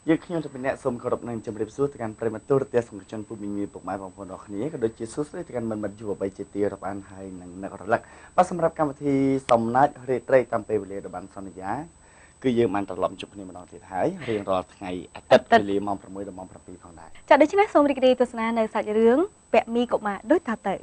យើងខ្ញុំទៅเป็นអ្នកសូមគោរពនឹងជម្រាបសួរទៅកាន់ប្រិមត្តទូរទស្សន៍សម្ជនពុមីមីពុកម៉ែបងប្អូនទាំងគ្នាក៏ដូចជាសួស្តីទៅកាន់មិត្តមិត្តយុវវ័យជាទីរាប់អានហើយនឹងនឹករលឹកបាទសម្រាប់កម្មវិធីសំណាចរាត្រីតាមពេលវេលារបស់សន្យាគឺយើងបានត្រឡប់ជួបគ្នាម្ដងទៀតហើយរៀងរាល់ថ្ងៃអាទិត្យវេលាម៉ោង 6 ដល់ម៉ោង 7 ផងដែរចាដូច្នេះសូមរីករាយទស្សនានៅសាច់រឿងពាក់មីកុមារដូចតទៅ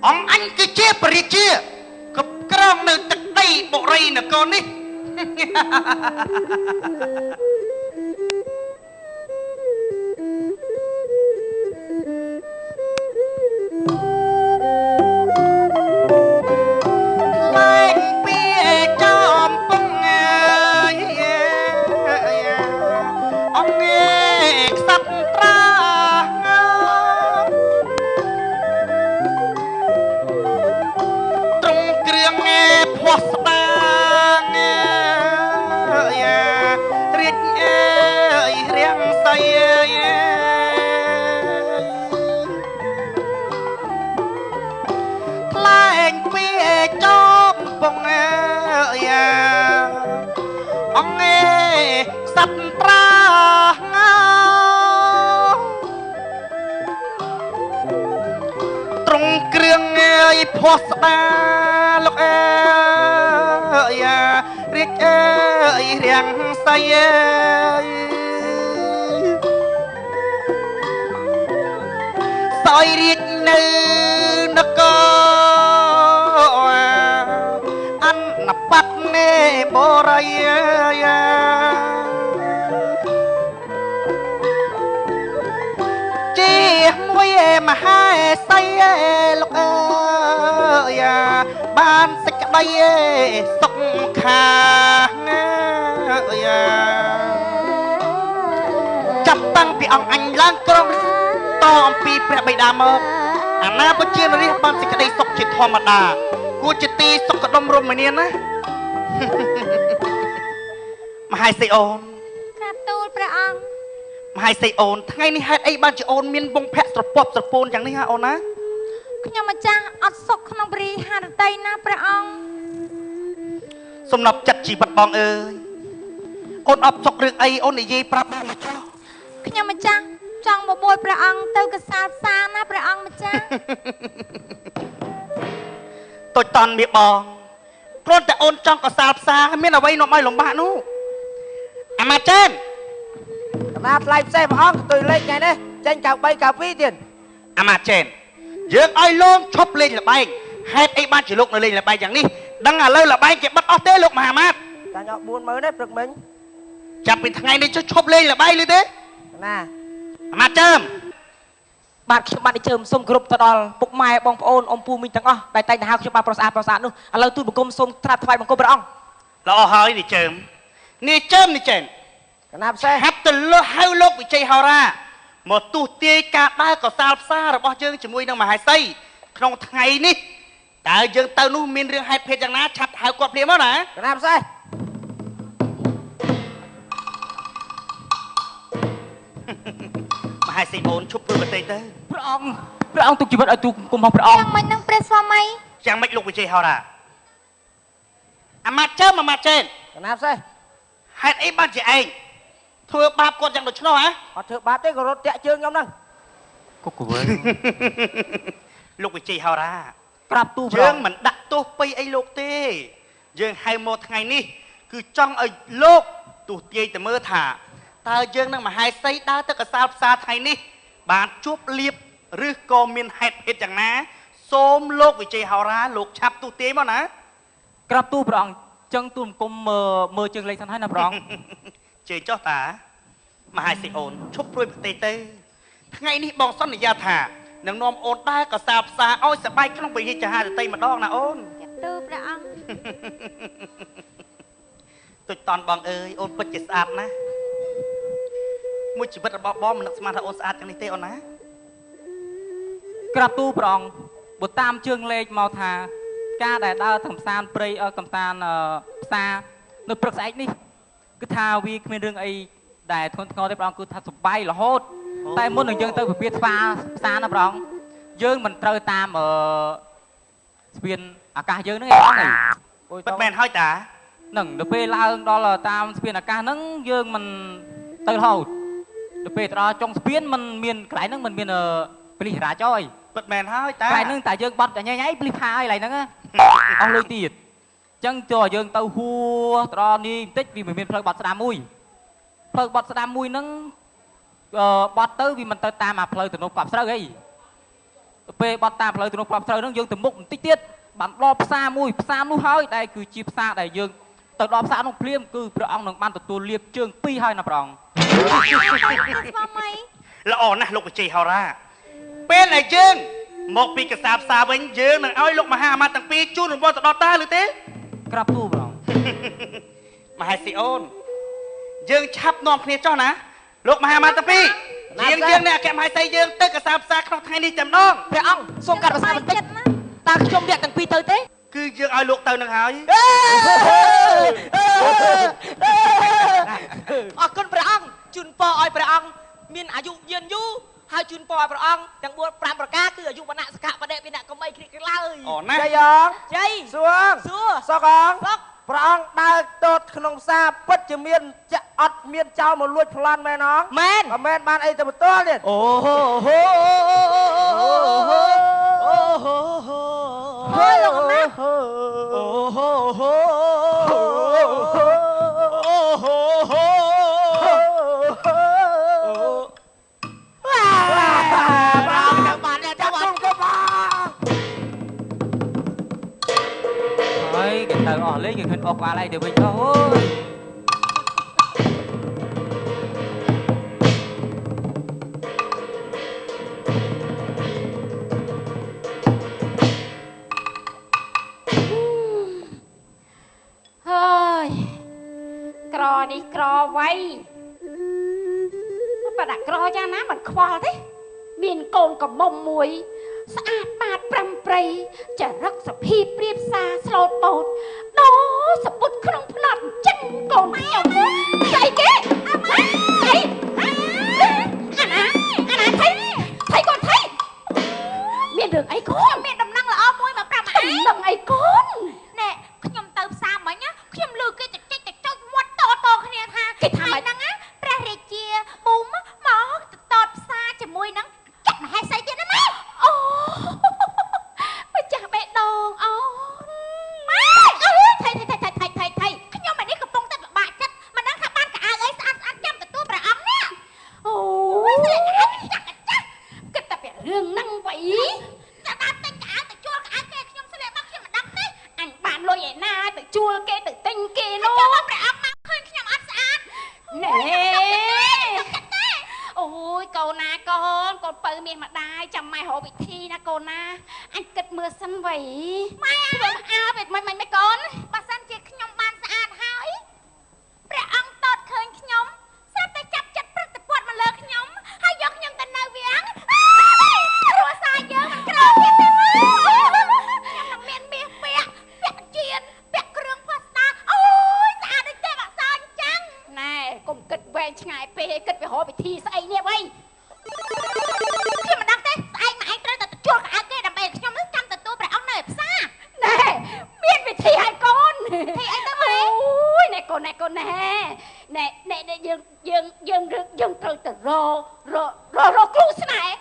អង្គអញគឺជាបរិជាគ្រប់គ្រងនៅទឹកដីបុរីនគរនេះឡើងពីចំពងអង្គខ្សាប់ត្រាភ័ស្តាងរាជរាំងសៃថ្លែងពីចប់ពងអង្គសត្វត្រាត្រង់គ្រឿងភ័ស្តាលោករាជរាំងសៃសយរាជនៅនគរអនបតនេបរិយាជាមួយមហាសីលោកបានសេចក្តីសុខាចាប់តាំងពីអង្គអញឡើងក្រុងតអំពីព្រះបិតាមកអាណាពជារាជបានសេចក្តីសុខជាធម្មតាគួរជាទីសុខដុមរមនាណាមហាសីអូនក្រាបទូលព្រះអង្គមហាសីអូនថ្ងៃនេះហេតុអីបានជាអូនមានវងភ័ក្រស្រពប់ស្រពោនយ៉ាងនេះហ៎អូនណាខ្ញុំម្ចាស់អត់សុខក្នុងបរិហារតីណាព្រះអង្គសំណប់ចិត្តជីវិតបងអើយអូនអត់សុខរឿងអីអូននិយាយប្រាប់បងមកចុះខ្ញុំម្ចាស់ចង់បបួលព្រះអង្គទៅកសាលផ្សារណាព្រះអង្គម្ចាស់តូចតន់មាបងគ្រាន់តែអូនចង់កសាលផ្សារមានអ្វីនាំឲ្យលំបាកនោះអាម៉ាចានកណាថ្លៃផ្សេងព្រះអង្គទៅលេខថ្ងៃនេះចេញ93 92ទៀតអាម៉ាចានយើងឲ្យលោកឈប់លេងល្បែងហេតុអីបានជាលោកនៅលេងល្បែងយ៉ាងនេះដឹងឥឡូវល្បែងគេបិទអស់ទេលោកមហាម៉ាតតាញ់អស់40000ទេព្រឹកមិញចាប់ពីថ្ងៃនេះឈប់លេងល្បែងលឺទេណាអាម៉ាតចើមបាទខ្ញុំបាទជើមសូមគ្រប់ទៅដល់ពុកម៉ែបងប្អូនអ៊ំពូមីងទាំងអស់ដែលតែងតែហៅខ្ញុំបាទប្រសាទនោះឥឡូវទូលបង្គំសូមត្រាស់ថ្វាយបង្គំព្រះអង្គល្អហើយនេះជើមនេះជើមនេះចេនកណាផ្សេងហាត់ទៅលើហៅលោកវិជ័យហោរាមកទូទាយការដើរកសាលផ្សាររបស់យើងជាមួយនឹងមហាសីក្នុងថ្ងៃនេះតើយើងទៅនោះមានរឿងហេតុភេទយ៉ាងណាឆាប់ហៅគាត់ភ្លាមមកណាកណាផ្សេងមហាសីអូនឈប់ព្រឹកបន្តិចទៅព្រះអង្គទុកជីវិតឲ្យទូគុំផងព្រះអង្គយ៉ាងម៉េចនឹងព្រះស្វាមីយ៉ាងម៉េចលោកវិជ័យហោរាអាម៉ាត់ចើមអាម៉ាត់ចេនកណាផ្សេងហេតុអីបានជាឯងធ្វើបាបគាត់យ៉ាងដូច្នោះហ៎អត់ធ្វើបាបទេក៏រត់តាក់ជើងខ្ញុំហ្នឹងគុកកវើលោកវិជ័យហោរាក្រាបទូលយើងមិនដាក់ទោសពីអីលោកទេយើងហៅមកថ្ងៃនេះគឺចង់ឲ្យលោកទូទាយទៅមើលថាតើយើងនឹងមហាសីដើរទៅកសាលផ្សារថ្ងៃនេះបានជួបលៀបឬក៏មានហេតុភេទយ៉ាងណាសូមលោកវិជ័យហោរាលោកឆាប់ទូទាយមកណាក្រាបទូលព្រះអង្គចឹងទូលគុំមើលជើងលេខសិនហើយណាព្រះអង្គជើងចុះតាមហាសីអូនឈប់ព្រួយប្រទេសទៅថ្ងៃនេះបងសន្យាថានឹងនាំអូនដើរកសាលផ្សារឲ្យសប្បាយក្នុងវិហារចាហាដតីម្ដងណាអូនទូលព្រះអង្គទុចតន់បងអើយអូនពិតជាស្អាតណាស់មួយជីវិតរបស់បងមិននឹកស្មានថាអូនស្អាតយ៉ាងនេះទេអូនណាក្រាបទូលព្រះអង្គបើតាមជើងលេខមកថាការដែលដើរកំសាន្តព្រៃកំសាន្តផ្សារនៅព្រឹកស្អែកនេះ គឺថាវាគ្មានរឿងអីដែលធ្ងន់ធ្ងរទេព្រះអង្គគឺថាសុបាយរហូតតែមុននឹងយើងទៅពិភាក្សាផ្សារណាព្រះអង្គយើងមិនត្រូវតាមស្ពានអាកាសយើងហ្នឹងឯងព្រះអង្គពិតមែនហើយតាហ្នឹងដល់ពេលឡើងដល់តាមស្ពានអាកាសហ្នឹងយើងមិនទៅរហូតដល់ពេលទៅដល់ចុងស្ពានมันមានកន្លែងហ្នឹងมันមានប៉ូលីសរាជអើយពិតមែនហើយតាកន្លែងហ្នឹងតែយើងបត់ញ៉ៃប៉ូលីសផាហើយកន្លែងហ្នឹងអស់លុយទៀតអញ្ចឹងចូលយើងទៅហួរទៅដល់នេះបន្តិចវាមិនមានផ្លូវបត់ស្ដាំមួយផ្លូវបត់ស្ដាំមួយហ្នឹងបត់ទៅវាមិនទៅតាមអាផ្លូវទំនប់ផ្លាប់ស្រូវអីពេលបត់តាមផ្លូវទំនប់ផ្លាប់ស្រូវហ្នឹងយើងទៅមុខបន្តិចទៀតបានដល់ផ្សារមួយផ្សារនោះហើយដែលគឺជាផ្សារដែលយើងទៅដល់ផ្សារនោះភ្លាមគឺព្រះអង្គនឹងបានទទួលលាភជើង2ហើយណាព្រះអង្គស្វាមីល្អណាស់លោកបច្ចេកហោរាពេលដែលយើងមកពីកសាផ្សារវិញយើងនឹងឲ្យលោកមហាអាមាត្យទាំងពីរជូនរង្វាន់ទៅដល់តាឬទេក្រាបទូលព្រះអង្គមហេសីអូនយើងឆាប់នាំគ្នាចុះណាលោកមហាអាមាត្យទាំងពីរយើងអ្នកអគ្គមហេសីយើងទៅកសាផ្សារក្នុងថ្ងៃនេះតែម្ដងព្រះអង្គសូមកាត់ភាសាបន្តិចតើខ្ញុំអ្នកទាំងពីរទៅទេគឺយើងឲ្យលោកទៅនឹងហើយអរគុណព្រះអង្គជូនពរឲ្យព្រះអង្គមានអាយុយឺនយូរហើយជូនពរឲ្យព្រះអង្គទាំង5ប្រការគឺអាយុវណ្ណៈសុខៈបដិវិណៈកុំអីគ្រីកឡើយអូណាចៃអង្គចៃសួងសុកអង្គព្រះអង្គដើរតូតក្នុងផ្សារពិតជាមានអត់មានចោលមកលួចប្លន់មែនអងមែនក៏មែនបានអីទៅបន្ទាល់ទៀតអូហូហូអូហូហូហើយលោកណាអូហូហូអូហូហូទៅអស់លេងគេឃើញអស់ក្បាលឯងទៅវិញទៅអូយហើយក្រនេះក្រវៃបដាក់ក្រយ៉ាងណាមិនខ្វល់ទេមានកូនកំមុំមួយស្អាតបាតប្រំប្រៃចរិតសភាពព្រៀបសារស្លូតបូតដោសពុតក្នុងផ្នត់ចិនកូនខ្ញុំស្អីគេអាម៉ាស្អីអាណាថៃកូនថៃមានរឿងអីកូនមានដំណឹងល្អមួយមកប្រាប់អាដំណឹងអីកូនណែខ្ញុំទៅផ្សារមិញខ្ញុំឮគេចុចមាត់តគ្នាថាគេថាហ្នឹងព្រះរាជាប៊ូមមកតតផ្សារជាមួយនឹងចាក់មហេសីទៀតណាអូម្ចាស់បេះដូងអូម៉ែអើយថៃខ្ញុំអានេះកំពុងតែពិបាកចិត្តមិនដឹងថាបានកៅអៅអីស្អាតចាំទទួលព្រះអង្គនេះអូយស្លេកអាចាស់គិតតែពីរឿងហ្នឹងវិញចាំបានទិញកៅអៅទៅជួលកៅអៅគេខ្ញុំស្លេកមកខ្ញុំមិនដឹងទេអញបានលុយឯណាទៅជួលគេទៅទិញគេនោះចាំព្រះអង្គមកឃើញខ្ញុំអត់ស្អាតណែអូយកូនណាកូនពៅមានម្ដាយចាំម៉ែរកវិធីណាកូនណាអញគិតមើលសិនវៃម៉ែធ្វើអើពេលមិនកូនបើសិនជាខ្ញុំបានស្អាតហើយព្រះអង្គតតឃើញខ្ញុំស្រាប់តែចាប់ចិត្តព្រឹត្តពាត់មកលើខ្ញុំហើយយកខ្ញុំទៅនៅវាំងគ្រួសារយើងមិនក្រទៀតទេខ្ញុំនឹងមានមាសពាក់ជៀនពាក់គ្រឿងផាស្តាអូយស្អាតដូចទេវអប្សរអញ្ចឹងណែកុំគិតវែងឆ្ងាយពេកគិតពីរកវិធីស្អីនេះវៃខ្ញុំមិនដឹងទេស្អែកមកឯងត្រូវតែជួលកៅអៅគេដើម្បីខ្ញុំនឹងចាំទទួលព្រះអង្គនៅផ្សារណែមានវិធីឲ្យកូនវិធីអីទៅម៉ែអូយណែកូនណែយើងត្រូវទៅរកគ្រូស្នេហ៍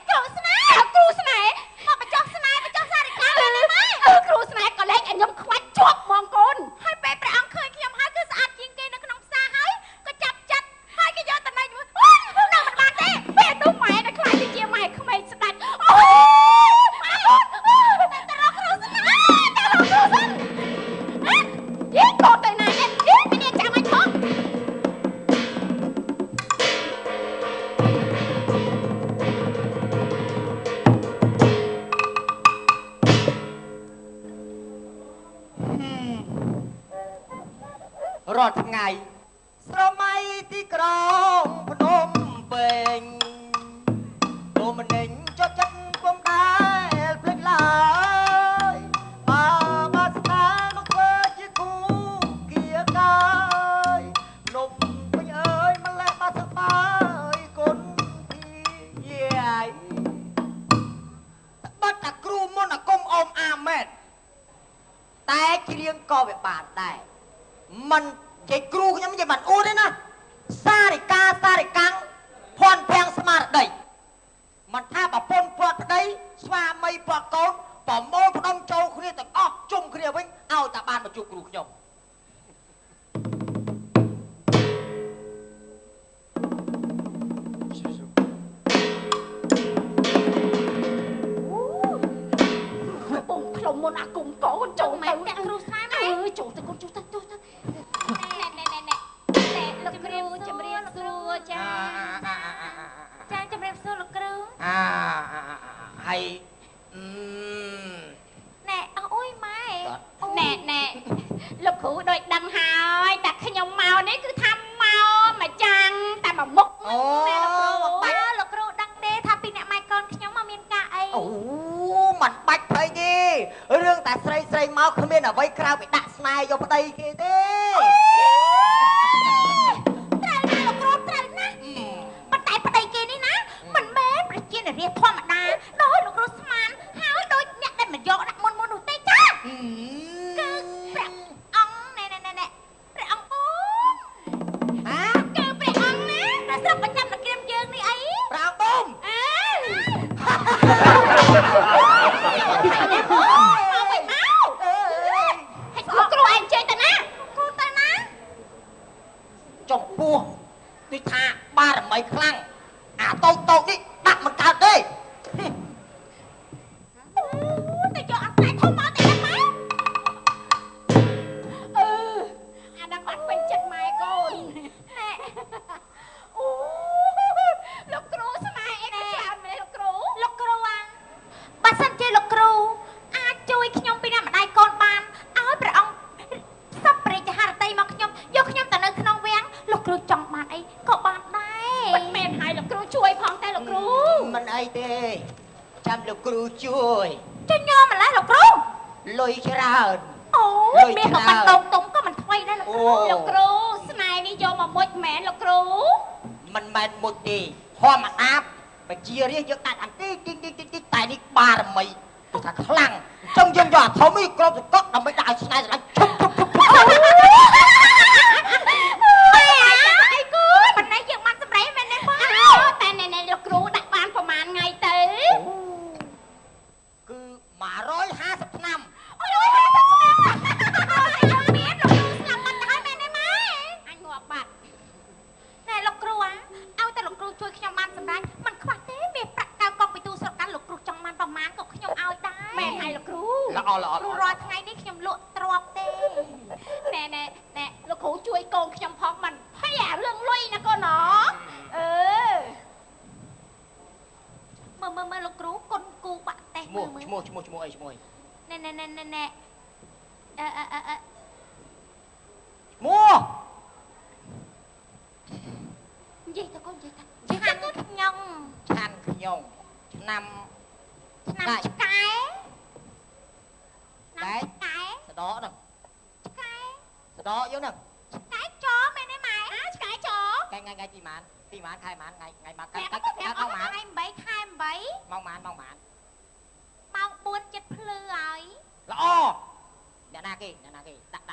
មកបញ្ចុះស្នេហ៍បញ្ចុះសារិកាមែនទេម៉ែគ្រូស្នេហ៍ក៏លេងឲ្យខ្ញុំខ្វាច់ជាប់ហ្មងកូនហើយពេលព្រះអង្គឃើញខ្ញុំហើយគឺស្អាតជាងគេនៅក្នុងផ្សារហើយក៏ចាប់ចិត្តហើយគេយកទៅនៅជាមួយនៅមិនបានទេពេលនោះម៉ែតែខ្លាចទៅជាម៉ែក្មេងស្ដាច់អូទៅរកគ្រូស្នេហ៍យេកូនទៅណានេះមានចាំអញផងរាល់ថ្ងៃស្រមៃទីក្រុងភ្នំពេញដូមនេញចុចចិត្តពុំដែលភ្លេចឡើយបើស្នាមកធ្វើជាគូគៀកាយភ្នំ វាបានដែរមិននិយាយគ្រូខ្ញុំនិយាយមិនអួតទេណាសារិកាំងភ័ណ្ឌភាំងស្មារតីមិនថាប្រពន្ធពាត់ប្តីស្វាមីពាត់កូនប្រមូលផ្ដុំចូលគ្នាទាំងអស់ជុំគ្នាវិញឲ្យតែបានមកជួបគ្រូខ្ញុំបងខ្លុំមុនអាគុំកូនចូលទៅអ្នកគ្រូស្នាមចូលទៅកូនចូលទៅណែលោកគ្រូជំរាបសួរចាជំរាបសួរលោកគ្រូហើយណែអូយម៉ែណែលោកគ្រូដូចដឹងហើយតែខ្ញុំមកនេះគឺថាមកចាំងតែមកមុខណែលោកគ្រូដឹងទេថាពីអ្នកម៉ែកូនខ្ញុំមកមានការអីអូមិនបាច់ភ័យទេរឿងតែស្រីមកគ្មានអ្វីក្រៅពីដាក់ស្នេហ៍យកប្តីគេទេត្រូវណាប៉ុន្តែប្តីគេនេះណាមិនមែនប្រជានារីធម្មតាដោយលោកគ្រូស្មានហើយដូចអ្នកដែលមិនយកដាក់មុននោះទេចាគឺព្រះអង្គណែព្រះអង្គអូគឺព្រះអង្គណាដែលស្រុកប្រចាំនគរយើងនេះអីព្រះអង្គបងលោកគ្រូឯងចេញទៅណាគ្រូទៅណាចំពោះដូចថាបារមីខ្លាំងអាតូចនេះដាក់មិនកើតទេតែយកអត់តែធំមកតែម៉ែអានឹងអត់ពេញចិត្តម៉ែកូនណែអូលោកគ្រូស្នេហ៍អីក៏ច្រើនមែនលោកគ្រូបើសិនជាលោកគ្រូអាចជួយខ្ញុំពីអ្នកម្ដាយកូនបានឲ្យព្រះអង្គសពព្រះចហារតីមកខ្ញុំយកខ្ញុំទៅនៅក្នុងវាំងលោកគ្រូចង់បានអីក៏បានដែរមិនមែនឲ្យលោកគ្រូជួយផងតែលោកគ្រូមិនអីទេចាំលោកគ្រូជួយញោមម្ល៉េះលោកគ្រូលុយច្រើនអូមានមកបាត់តុងក៏មិនថ្មីដែរលោកគ្រូស្នេហ៍នេះយកមកមុជមែនលោកគ្រូមិនមែនមុជទេធម្មតាបជារាជយើងដាច់អន្តិចតែនេះបារមីគឺថាខ្លាំងអញ្ចឹងយើងយកអាធំនេះគ្របសកក់ដើម្បីដាក់ឲ្យស្នេហ៍ស្រឡាញ់ឈប់អីគូប៉ុន្តែយើងបានសម្រេចមែនទេបងតែលោកគ្រូដាក់បានប្រហែលថ្ងៃទៅគឺ150ឆ្នាំអូយ150ឆ្នាំយើងមានលោកគ្រូស្លាប់បាត់ទៅហើយមែនទេម៉ែអញងាប់បាត់ណែលោកគ្រូឲ្យតែលោកគ្រូជួយខ្ញុំបានសម្រេចមិនខ្វះទេមានប្រាក់កៅកងពីទូស្រុកកាន់លោកគ្រូចង់បានប្រហែលក៏ខ្ញុំឲ្យដែរមែនហើយលោកគ្រូល្អគ្រូរាល់ថ្ងៃនេះខ្ញុំលក់ទ្រព្យទេណែលោកគ្រូជួយកូនខ្ញុំផងមិនភ័យអារឿងលុយណាកូនណមើលលោកគ្រូគុនគូបាក់តេះឈ្មោះអីឈ្មោះណែនិយាយទៅកូននិយាយទៅឆាន់ខ្ញុំឆ្នាំឆ្កែស្ដកហ្នឹងឆ្កែស្ដកយកហ្នឹងឆ្កែចមែនទេម៉ែឆ្កែចថ្ងៃទីម៉ានខែម៉ានថ្ងៃម៉ានខែម៉ានខែ8ម៉ោងម៉ានម៉ោងម៉ានម៉ោង4 7ភ្លឺហើយល្អអ្នកណាគេដាក់ណាដាក់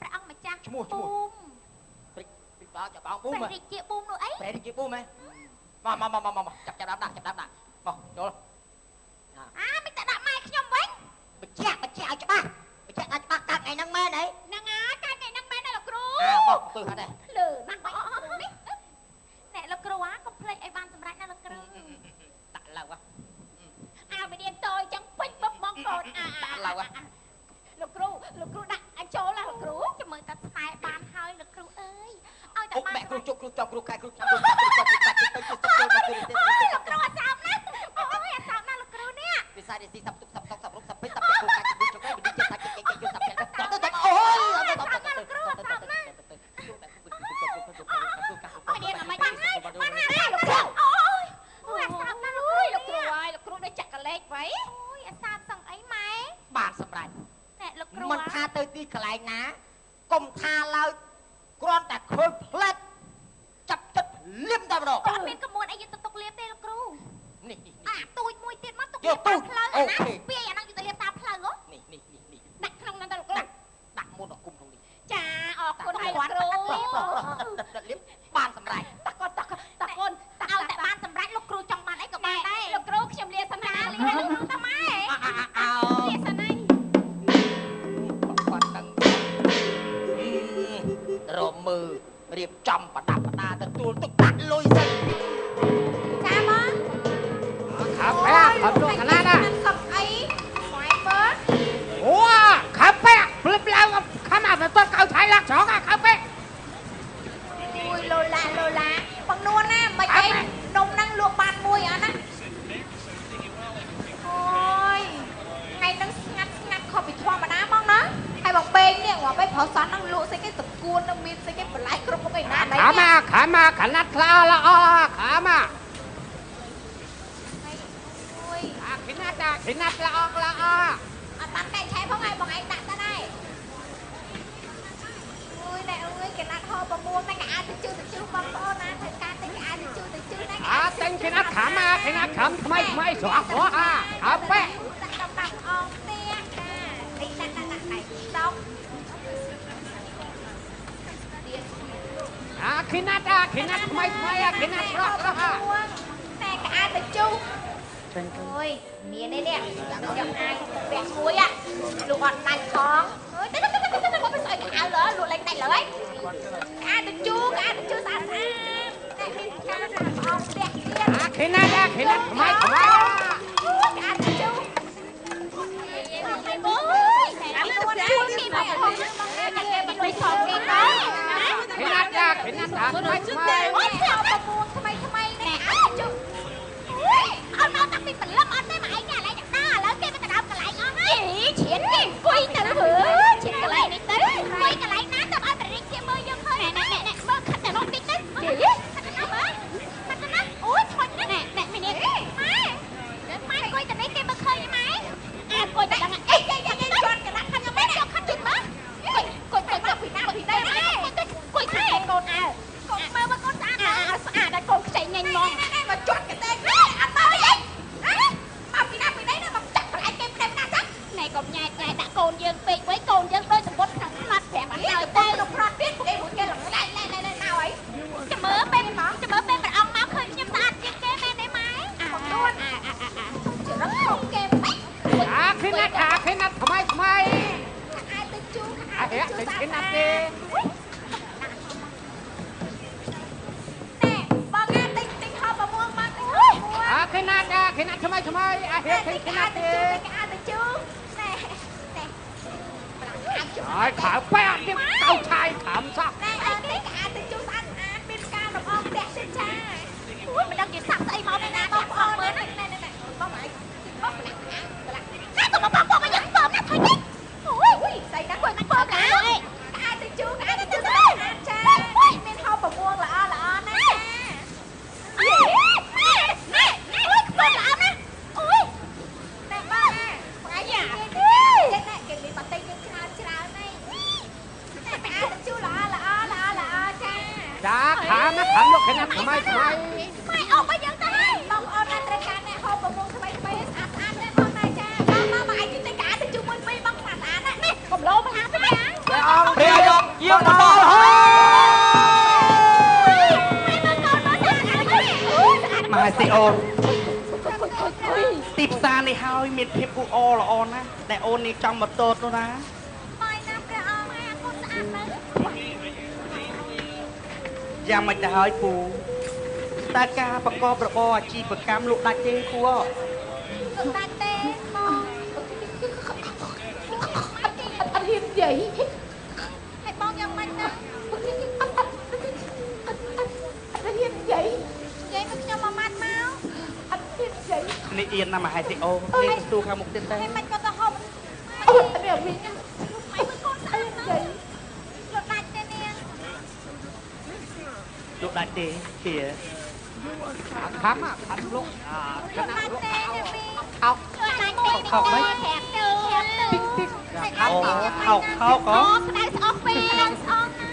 ព្រះអង្គម្ចាស់ឈ្មោះព្រិចដល់ចាប់បងប៊ូមព្រះរាជាប៊ូមនោះអីព្រះរាជាប៊ូមហ៎មកចាប់ដាក់មកចូលមិនតែដាក់ម៉ែខ្ញុំវិញបញ្ជាក់ឲ្យច្បាស់កាត់ថ្ងៃហ្នឹងមែនហីហ្នឹងហើយកាត់ថ្ងៃហ្នឹងមែនទេលោកគ្រូមកទៅហត់ទេលើណាស់បងនេះណែលោកគ្រូកុំភ្លេចឲ្យបានសម្រេចណាលោកគ្រូដាក់ឡៅវិញ្ញាណតូចចឹងពេញបបងកូនដាក់ឡៅលោកគ្រូដាក់អាចចូលណាលោកគ្រូចាំមើលតាស្នេហ៍បានហើយលោកគ្រូអើយឲ្យតែបានគ្រូជប់គ្រូចាប់គ្រូខែគ្រូចាំគ្រូលោកគ្រូអត់សោបណាអូយអត់សោបណាលោកគ្រូនេះវិសាយស៊ីសាប់ទុកសាប់តុកសាប់រុកសាប់ពេជ្រសាប់គ្រូខែគ្រូជប់វិនិច្ឆ័យថាគេសាប់ទៅអូយលោកគ្រូអត់សោបណាអូយនេះមិនបានហើយលោកគ្រូអូយអត់សោបណាលោកគ្រូដូចចាក់កលេចໄວអូយអត់សោបសឹងអីម៉ែបានសម្រេចណែលោកគ្រូមិនថាទៅទីកន្លែងណាកុំថាឡើយគ្រាន់តែឃើញផ្លែតចាប់ចិត្តលៀមតែម្ដងអត់មានក្បួនអីទៅទុកលៀមទេលោកគ្រូនេះទូចមួយទៀតមកទុកលៀមតាមផ្លូវអាណាស្ពាយអាហ្នឹងយកទៅលៀមតាមផ្លូវហ៎នេះដាក់ក្នុងហ្នឹងទៅលោកគ្រូ ន់បានសម្រេចតកូនឲ្យតែបានសម្រេចលោកគ្រូចង់បានអីក៏បានដែរលោកគ្រូខ្ញុំលាសម្រាប់លាទៅម៉ែលាសិនហើយគាត់ដឹងរមមើលរៀបចំបដាបដាទទួលទុកដាក់លុយសិនចាបង ខាប់បែកខាប់លោកកណាណា សុកអីស្វែងមើល អូខាប់បែកភ្លឹបឡើងខាំអាទៅកៅថៃឡាក់ច្រកខាប់បែក អូយលោឡាបងនួនណាមិនអីនំហ្នឹងលក់បានមួយអត់ណាអូយថ្ងៃហ្នឹងស្ងាត់ខុសពីធម្មតាហ្មងណាហើយបងពេងនេះងាប់ឲ្យប្រុសសនហ្នឹងលក់ស្អីគេសគួននឹងមានស្អីគេបន្លែគ្រប់មុខឯណាណៃខាំកណាត់ខ្លះល្អខាំអូយខិណាត់ល្អអត់បានតែឆែផងហើយបងឯងដាក់ទៅដែរអូយណែអើយគេណាត់ហោប្រមួនតែគេអាចទៅជឿបងប្អូនណាធ្វើការតែគេអាចទៅជឿណាតែងខិណាត់ខាំថ្មីស្រស់ខាប់បែកដាក់អងផ្ទះចាអីដាក់ដៃដុកខិណាត់ថ្មីខិណាត់ស្រស់តែគេអាចទៅជូអូយមាននេះយកអាចពាក់មួយលោកអត់ដាច់ផងអើយទៅមកស្អីខៅលើលក់លេងដាច់លើហើយអាចទៅជូស្អាតតែមានការអងផ្ទះទៀតខិណាត់ថ្មីអាចទៅជូអូយអានេះខ្លួនជួលគេមកផងតែគេមិនលុយផងគេទៅខិណាត់ថ្មីអូយស្អាតប្រមួងថ្មីនេះអាចជូអត់មកតាំងពីព្រលឹមអត់ទេមកឯងកន្លែងដាក់ឥឡូវគេមកទៅដល់កន្លែងអស់ហើយឈៀនគេអង្គុយទៅឈៀនកន្លែងនេះទៅអង្គុយកន្លែងណាទៅឲ្យបរិយាជាមើលយើងឃើញណែមើលខិតតែរត់តិចទៅអូយឈុញណាស់មីនេះម៉ែអង្គុយទៅនេះគេមើលឃើញម៉ែអង្គុយទៅដល់អីគេជន់កណ្ដាស់ខាងម៉ែយកខាត់ជិតមកអង្គុយពីណាពីណាម៉ែអង្គុយខាងកូនអើកូនមើលកូនស្អាតហើយកូនខ្ចីញញមកមកជន់កន្តែអត់មើលអីមកពីណាណាមកចាក់កន្លែងគេផ្ដេសណាចាក់ណែកុំញ៉ែដាក់កូនយើងពេកវិញកូនយើងដូចសម្ពុតក្នុងផ្លាត់ប្រាប់អត់ដល់តែលោកផ្លាត់ទៀតគេមួយគេឡើងឡៃណាអីចាំមើលពេលព្រះអង្គមកឃើញខ្ញុំស្អាតជាងគេមែនទេម៉ែបងនួនចរឹកខំគេម៉េចខិណាត់ថ្មីអាចទៅជូខិណាត់ទេបងអាចទិញហោប្រមួងមកទិញហោប្រមួងខិណាត់ថ្មីខិណាត់ទេគេអាចទៅជូណែហើយខៅបែកទៀតកៅឆាយខំសោះណែអត់ទេគេអាចទៅជូស្អាតមានការរំអងផ្ទះទេចាអូយមិនដឹងជាសាក់ស្អីមកពីណាបងប្អូនមើលណែបងឯងបងម្នាក់ណាទៅមកបងមកយ៉ាងបងណាថុយនេះអូយស្អីណាគាត់មិនបងណាអាចទៅជូស្អាតចាមានហោប្រមួងល្អណាស់ណែអូយខ្លួនល្អណាស់អូយណែបងអាយ៉ាគេមានបាត់តែយើងច្រើននេះអាចទៅជូល្អចាចាខាំលោកខិណាត់ថ្មីម៉ែអស់បើយើងទៅហើយបងប្អូនណាត្រូវការអ្នកហូបប្រមងថ្មីស្អាតនេះបងណាចាមកអាចទៅកាទៅជុំមួយពីរបងស្អាតណានេះកំឡោមកហាទៅណាព្រះអង្គព្រះយកយាងដល់ហើយមហាសេអូនទីផ្សារនេះហើយមានភាពអ៊ូអរល្អណាស់តែអូននេះចង់មកតូតនោះណាបាយណាព្រះអង្គហើយអត់ស្អាតណាស់យ៉ាងមិនទៅហើយពូតើការប្រកបរបរអាជីវកម្មលក់ដាច់ទេពូលក់ដាច់ទេបងអត់ហ៊ាននិយាយហើយបងយ៉ាងម៉េចណាអត់ហ៊ាននិយាយមកខ្ញុំមកម៉ាត់មកអត់ហ៊ាននិយាយនេះអៀនណាមហាសេអូនេះស្ទូខាងមុខទៀតទេហើយមិនក៏ទៅហូបអូនេះវិញម៉ែមើលកូនស្អាតណាស់លក់ដាច់ទេនាងលក់ដាច់ទេជាខំលោកខំណាស់ទេខោលក់ដាច់ទេខោមិន ប្រាប់ទៅអូខោក៏ស្ដៅស្អប់ពេកស្អប់ណា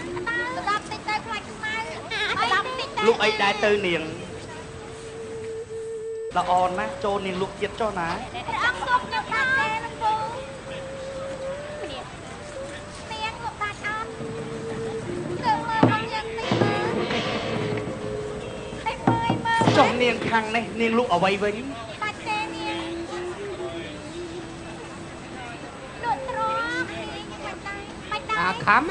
ស្ដាប់តិចទៅខ្លាចខ្មៅស្ដាប់តិចទៅលក់អីដែរទៅនាងល្អណាស់ចូលនាងលក់ទៀតចុះណាព្រះអង្គសូមយកដាច់ទេលោកពូនាងលក់ដាច់អត់ ចុះនាងខាងនេះនាងលក់អ្វីវិញ បាច់ទេនាងលក់ត្រង់បាច់ដែរ ខំ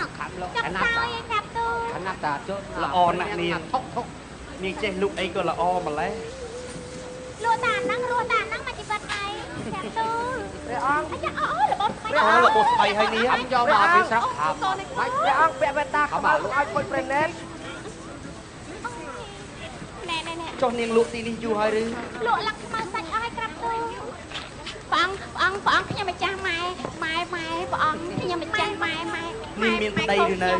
លោក ចាំ អាណា តើ តា ឯងក្រាបទូ អាណាតាចុះ ល្អណាស់នាង ថុក នាងចេះលក់អីក៏ល្អម្ល៉េះ លក់តាហ្នឹងរស់តាហ្នឹងមកជីវិតឯងក្រាបទូ ព្រះអង្គ អាយ៉ាអូរបស់ស្បៃ អូរបស់ស្បៃហើយនាង អញយកមកពីស្រុកខំ សូននេះ បាច់ព្រះអង្គពាក់វេតាខ្មៅលោកឲ្យពុជប្រេណែត ណែណែណែ ចុះនាងលក់ទីនេះយូរហើយឬ លក់ឡើងខ្មៅសាច់អស់ឲ្យក្រាបទូព្រះអង្គខ្ញុំម្ចាស់ម៉ែព្រះអង្គខ្ញុំម្ចាស់ម៉ែ នាងមានប្តីឬនៅ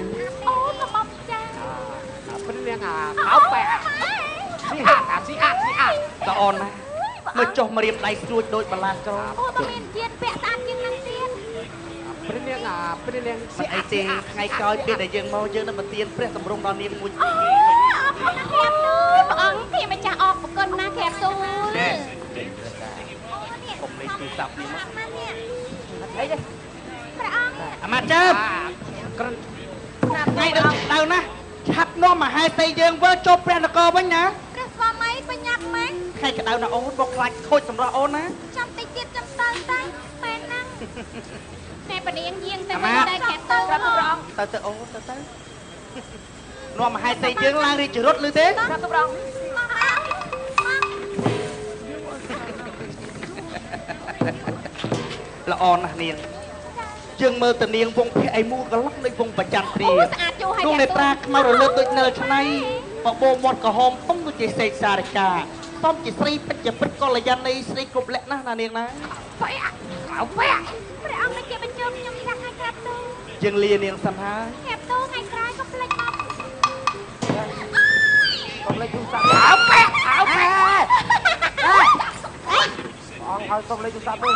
អូក៏បងចាស់ ព្រឹងនាងខោបែស៊ីហាតអូនណាមើលចុះមករៀបដៃស្រួចដូចបលាក្រ អូបើមានជាតិពាក់ស្អាតជាងនឹងទៀត ព្រឹងនាង មិនអីទេថ្ងៃក្រោយពេលដែលយើងមកយើងនឹងប្រទានព្រះតម្រង់ដល់នាងមួយ អូអរគុណណាស់ក្រាបទូព្រះអង្គខ្ញុំម្ចាស់អរគុណណាស់ក្រាបទូ កុំលេខទូរស័ព្ទនេះមក អីទេ ព្រះអង្គ អាម៉ាចើប ក្រិន ថ្ងៃដល់ណាឆាប់នាំមហាសីយើងវើចូលព្រះនគរវិញណា ព្រះស្វាមីបញ្ញាប់ម៉េច ថ្ងៃក្តៅណាអូនមកខ្លាចខូចសម្រាប់អូនណា ចាំតិចទៀតចាំទៅមែនហ្នឹងតែបនាងយាងទៅវិញតែក្រាបទូព្រះអង្គ ទៅអូនទៅនាំមហាសីយើងឡើងរាជរត់ឬទេ ក្រាបទូព្រះអង្គ ល្អណាស់នាងយើងមើលតានាងវងភ័ក្រឯមូលកន្លងនៃវងប្រច័នព្រា អូស្អាតយូរហើយ នោះនេត្រាខ្មៅរលើបដូចនិលឆ្នៃបបោមាត់ក្រហមពងដូចជាសេកសារិកាសំជាស្រីពេជ្ជព្រឹកកល្យាណីស្រីគ្រប់លក្ខណាស់ណានាងណា បែកព្រះអង្គនឹងជាបញ្ជើខ្ញុំចាស់ឲ្យក្រាបទូ យើងលានាងសិនហើយ ក្រាបទូថ្ងៃក្រោយក៏ផ្លេចមក កុំលេចទូរស័ព្ទអើបែអង្គហើយកុំលេចទូរស័ព្ទវិញ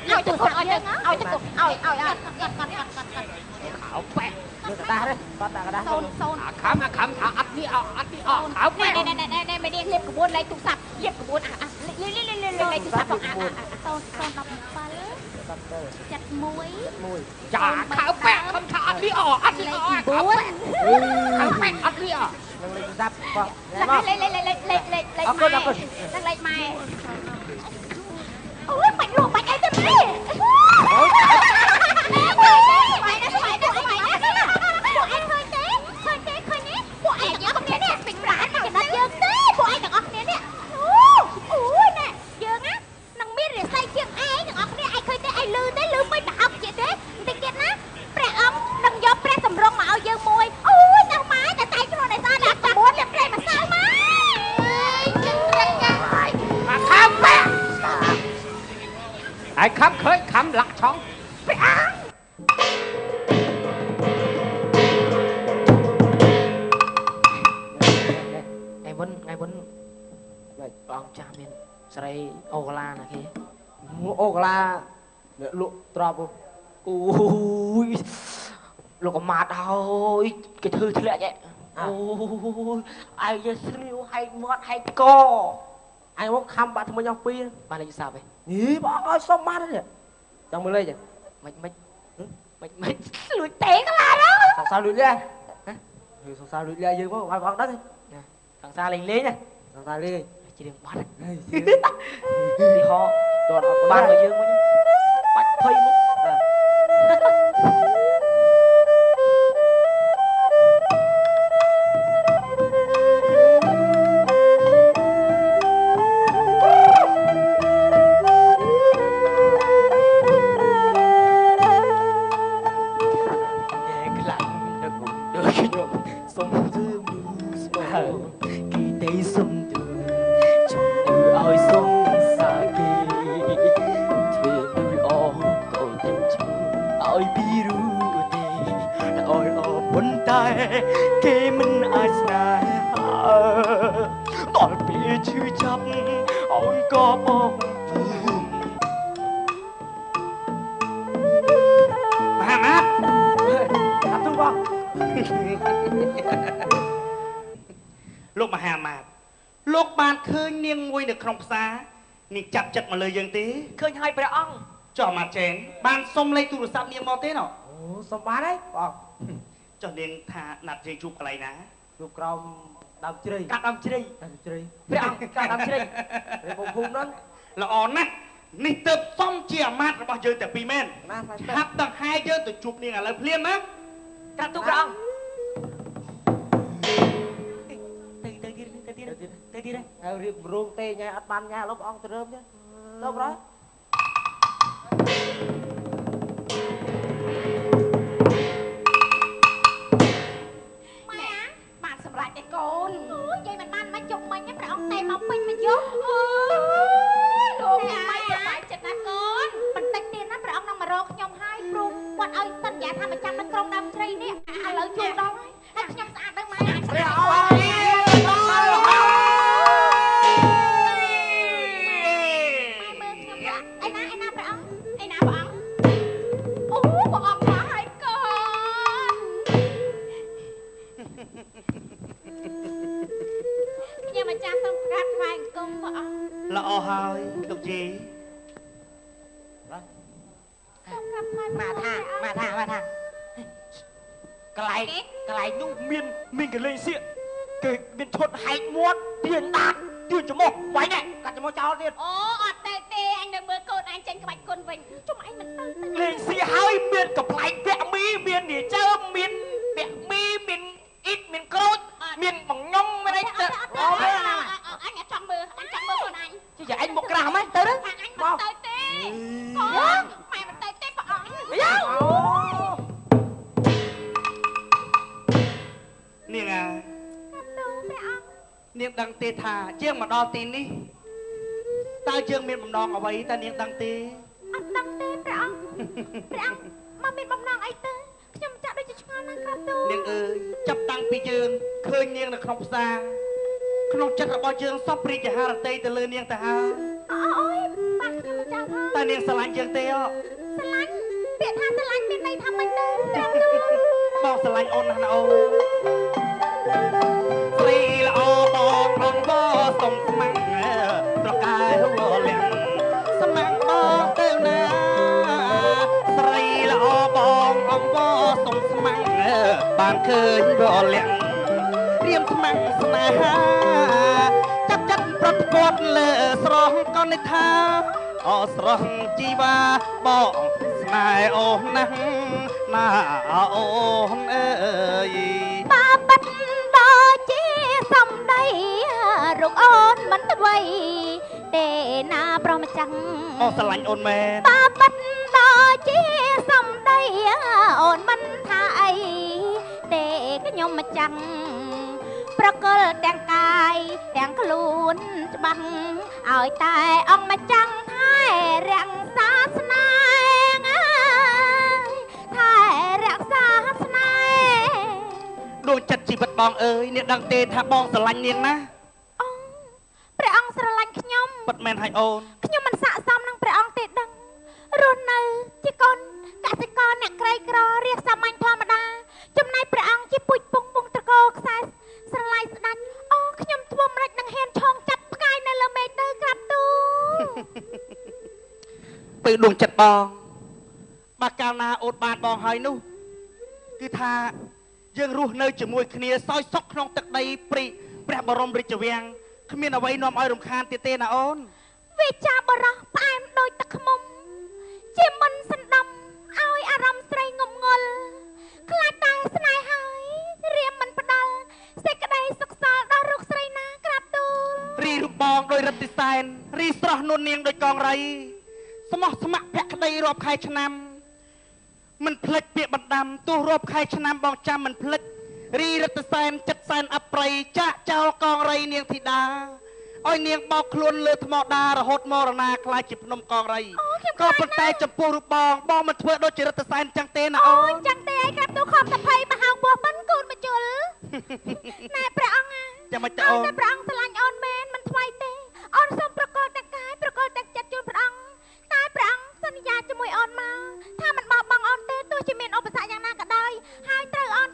ឲ្យទៅគាត់ឲ្យទៅឲ្យ ខោបែលើកដាស់ទេបាត់ដាក់កដាស់ សូន ខំថាអត់នេះអត់ខោបែ ណែមេនាងលៀបក្បួនលេខទូរស័ព្ទលៀបក្បួនលេខទូរស័ព្ទសូន17 71 ចាខោបែខំថាអត់នេះអត់នេះខោបែខោបែអត់នេះនឹងលេខទូរស័ព្ទបង លេខម៉ែនឹងលេខម៉ែអូយបាច់លក់បាច់អីទៅម៉ែអូយបាយណាពួកឯងឃើញទេពួកឯងយកគ្នានេះពេញប្រាណមកដល់យើងទេពួកឯងទាំងអស់គ្នានេះអូយណែយើងណានឹងមានរិស័យជាងឯងទាំងអស់គ្នាឯងឃើញទេឯងលឺទេលឺមិនប្រអប់ជាទេបន្តិចទៀតណាព្រះអង្គនឹងយកព្រះសម្រងមកឲ្យយើងមួយអូយណាស់ម៉ែតែតែខ្លួនឯងសារដាក់9លាបព្រៃម្សៅម៉ែយើងត្រឹកចាស់ហើយ ខំបែឯខំឃើញខំលាក់ឆောင်း ព្រះអង្គ ថ្ងៃមុនព្រះអង្គចាស់មានស្រីអូកាឡាណាគេ អូកាឡាលក់ទ្រប អូយលោកអាម៉ាតហើយគេធ្វើធ្លាក់អូយឯងយកស្រីវហែកមាត់ហែកក អញមកខំបាត់ថ្មិញអស់ពី បានលេខទូរស័ព្ទឯង នេះបងឲ្យសុំបានទេចង់មើលលេខ មិនលួចទេកាឡាđó សង្សារលួចលះសង្សារលួចលះយើងមកឲ្យបងដឹង ខាងសារលេងលេងណា សង្សារលេង ច្រៀងបាត់ ទីហោតអត់ បានឲ្យយើងមកបាច់ភ័យមក គេមិនអាចស្នេហាដល់ពេលឈឺចាប់អូនក៏បងមហាម៉ាត់ អត់ទូបង លោកមហាម៉ាត់លោកបានឃើញនាងមួយនៅក្នុងផ្សារនាងចាប់ចិត្តមកលើយើងទេ ឃើញហើយព្រះអង្គ ចុះមកចេនបានសុំលេខទូរស័ព្ទនាងមកទេណ៎ អូសុំបានហើយបង ចុះនាងថាណាត់យើងជួបកន្លែងណា ជួបក្រោម ដើមជ្រៃ កាត់ដើមជ្រៃ ដើមជ្រៃព្រះអង្គកាត់ដើមជ្រៃព្រះភូមិហ្នឹង ល្អណាស់នេះទៅសំជាអាមាត្យរបស់យើងតែពីរមែន ណាស្លាញ់ ហាប់ដង្ហែយើងទៅជួបនាងឥឡូវភ្លាមណា កាត់ទូព្រះអង្គទៅទៀតហើយរៀបរងទេញ៉ៃអត់បានញ៉ៃលោកព្រះអង្គទៅរើមទេទៅប្រយ ម៉ែបានសម្រាប់ឯកូនអូយយាយមិនបានមកជុំមិញព្រះអង្គតែមកពេញមកយកលោកម៉ែសប្បាយចិត្តណាស់កូនបន្តិចទៀតណាព្រះអង្គនឹងមករកខ្ញុំហើយព្រោះគាត់ឲ្យសន្យាថាមកចាំនៅក្រុងដើមជ្រៃនេះឥឡូវជួបដល់ហើយខ្ញុំស្អាតដល់ម៉ែព្រះអង្គ ខ្ញុំម្ចាស់សូមក្រាបថ្វាយអង្គមព្រះអង្គ ល្អហើយលោកជី សូមក្រាបថ្វាយ មកថាកន្លែងនោះមានកលេងសៀកគេមានឈុតហែកមាត់ទៀនដាតទៀនច្រមុះវាយនេះកាត់ច្រមុះចោលទៀត អូអត់ទៅទេអញនៅមើលកូនអញចេញក្បាច់គុណវិញជុំអញមិនទៅ លេងសៀកហើយមានកំ ប្លែងពាក់មីមាននាចើមានពាក់មីមានអ៊ីតមានក្រូចមានបង្ញុំមានអីទៅអូ អញចង់មើលកូនអញ ជិះឯងមកក្រាស់ហ្មងទៅទៅ អញមិនទៅទេកូនម៉ែមិនទៅទេព្រះអង្គ យ៉ា នាងអា ទៅព្រះអង្គ នាងដឹងទេថាយើងមកដល់ទីនេះតើយើងមានបំណងអ្វីតើនាងដឹងទេ អត់ដឹងទេព្រះអង្គមកមានបំណងអីទៅខ្ញុំចាក់ដូចជាឆ្ងល់ណាស់ក្រាបទូល នាងអើយចាប់តាំងពីយើងឃើញនាងនៅក្នុងផ្សារក្នុងចិត្តរបស់យើងសពព្រីចហារតីទៅលើនាងទៅហើយ អូយបាទខ្ញុំម្ចាស់ថា តើនាងស្រឡាញ់យើងទេអ ស្រឡាញ់ពាក្យថាស្រឡាញ់មានន័យថាម៉េចទៅក្រាបទូល បងស្រឡាញ់អូនណាស់ណាអូនស្រីល្អបងអង្គសុំស្មាំងត្រកាយរលៀងស្មាំងបងទៅណាស្រីល្អបងអង្គសុំស្មាំងបានឃើញរលៀងរៀមស្មាំងស្នេហាចាប់ចិត្តប្រត់គាត់លើស្រស់កនថាអស្រស់ជីវ៉ាបងស្នេហ៍អូនណាស់ណាអូនអើយ បាបិតដល់ជាសំដីរុកអូនមិនទៅវ័យទេណាប្រមចាំង អូស្រឡាញ់អូនមែន បាបិតដល់ជាសំដីអូនមិនថាអីទេខ្ញុំមកចាំងប្រកលទាំងកាយទាំងខ្លួនច្បាស់ឲ្យតែអង្គមកចាំងថែរក្សាស្នេហ៍ថែរក្សាស្នេហ៍ ដួងចិត្តជីវិតបងអើយអ្នកដឹងទេថាបងស្រឡាញ់នាងណា ព្រះអង្គស្រឡាញ់ខ្ញុំ ពិតមែនហើយអូន ខ្ញុំមិនស័ក្តិសមនឹងព្រះអង្គទេដឹងរស់នៅជាកូនកសិករអ្នកក្រីក្ររាសសាមញ្ញធម្មតាចំណែកព្រះអង្គជាពូជពងត្រកោខ្សែស្រឡាយស្ដាច់អូខ្ញុំធ្វើមិននឹងហ៊ានឆោងចាប់ផ្កាយនៅលើមេឃទៅក្រាបទូល ពេលដួងចិត្តបងបើកាលណាអូនបានបងហើយនោះគឺថាយើងរស់នៅជាមួយគ្នាសោយសុខក្នុងទឹកដីព្រីព្រះបរមរាជវាំងគ្មានអ្វីនាំឲ្យរំខានទៀតទេណាអូន វិចាបរោះផ្អែមដោយទឹកខ្មុំជាមិនសណ្ដំឲ្យអារម្មណ៍ស្រីងំងល់ខ្លាចតែស្នេហ៍ហើយរៀមមិនផ្ដាល់សេចក្តីសុខសល់ដល់រូបស្រីណាក្រាបទូល រីរូបបងដោយរិទ្ធិសែនរីស្រស់នួននាងដោយកងរៃស្មោះស្ម័គ្រភក្តីរាប់ខែឆ្នាំមិនភ្លេចពាក្យបណ្ដាំទោះរាប់ខែឆ្នាំបងចាំមិនភ្លេចរីរិទ្ធិសែនចិត្តសែនអប្រ័យចាក់ចោលកងរៃនាងធីតាឲ្យនាងបោកខ្លួនលើថ្មដារហូតមរណាខ្លាចជាភ្នំកងរៃក៏ប៉ុន្តែចំពោះរូបបងមិនធ្វើដូចជារិទ្ធិសែនចឹងទេណាអូ អូ ន ចឹងទេឯងក្រាបទូលខំសភ័យមហោពោះមិនកូនមជុលណែព្រះអង្គ ចាំមិនទៅ អូ អូ ន ន តែព្រះអង្គស្រឡាញ់អូនមែនមិនថ្លៃទេអូនសូមប្រកល់ទាំងកាយប្រកល់ទាំងចិត្តជូនព្រះអង្គតែព្រះអង្គសន្យាជាមួយអូនមកថាមិនបោះបង់អូនទេទោះជាមានឧបសគ្គយ៉ាងណាក៏ដោយហើយត្រូវអូន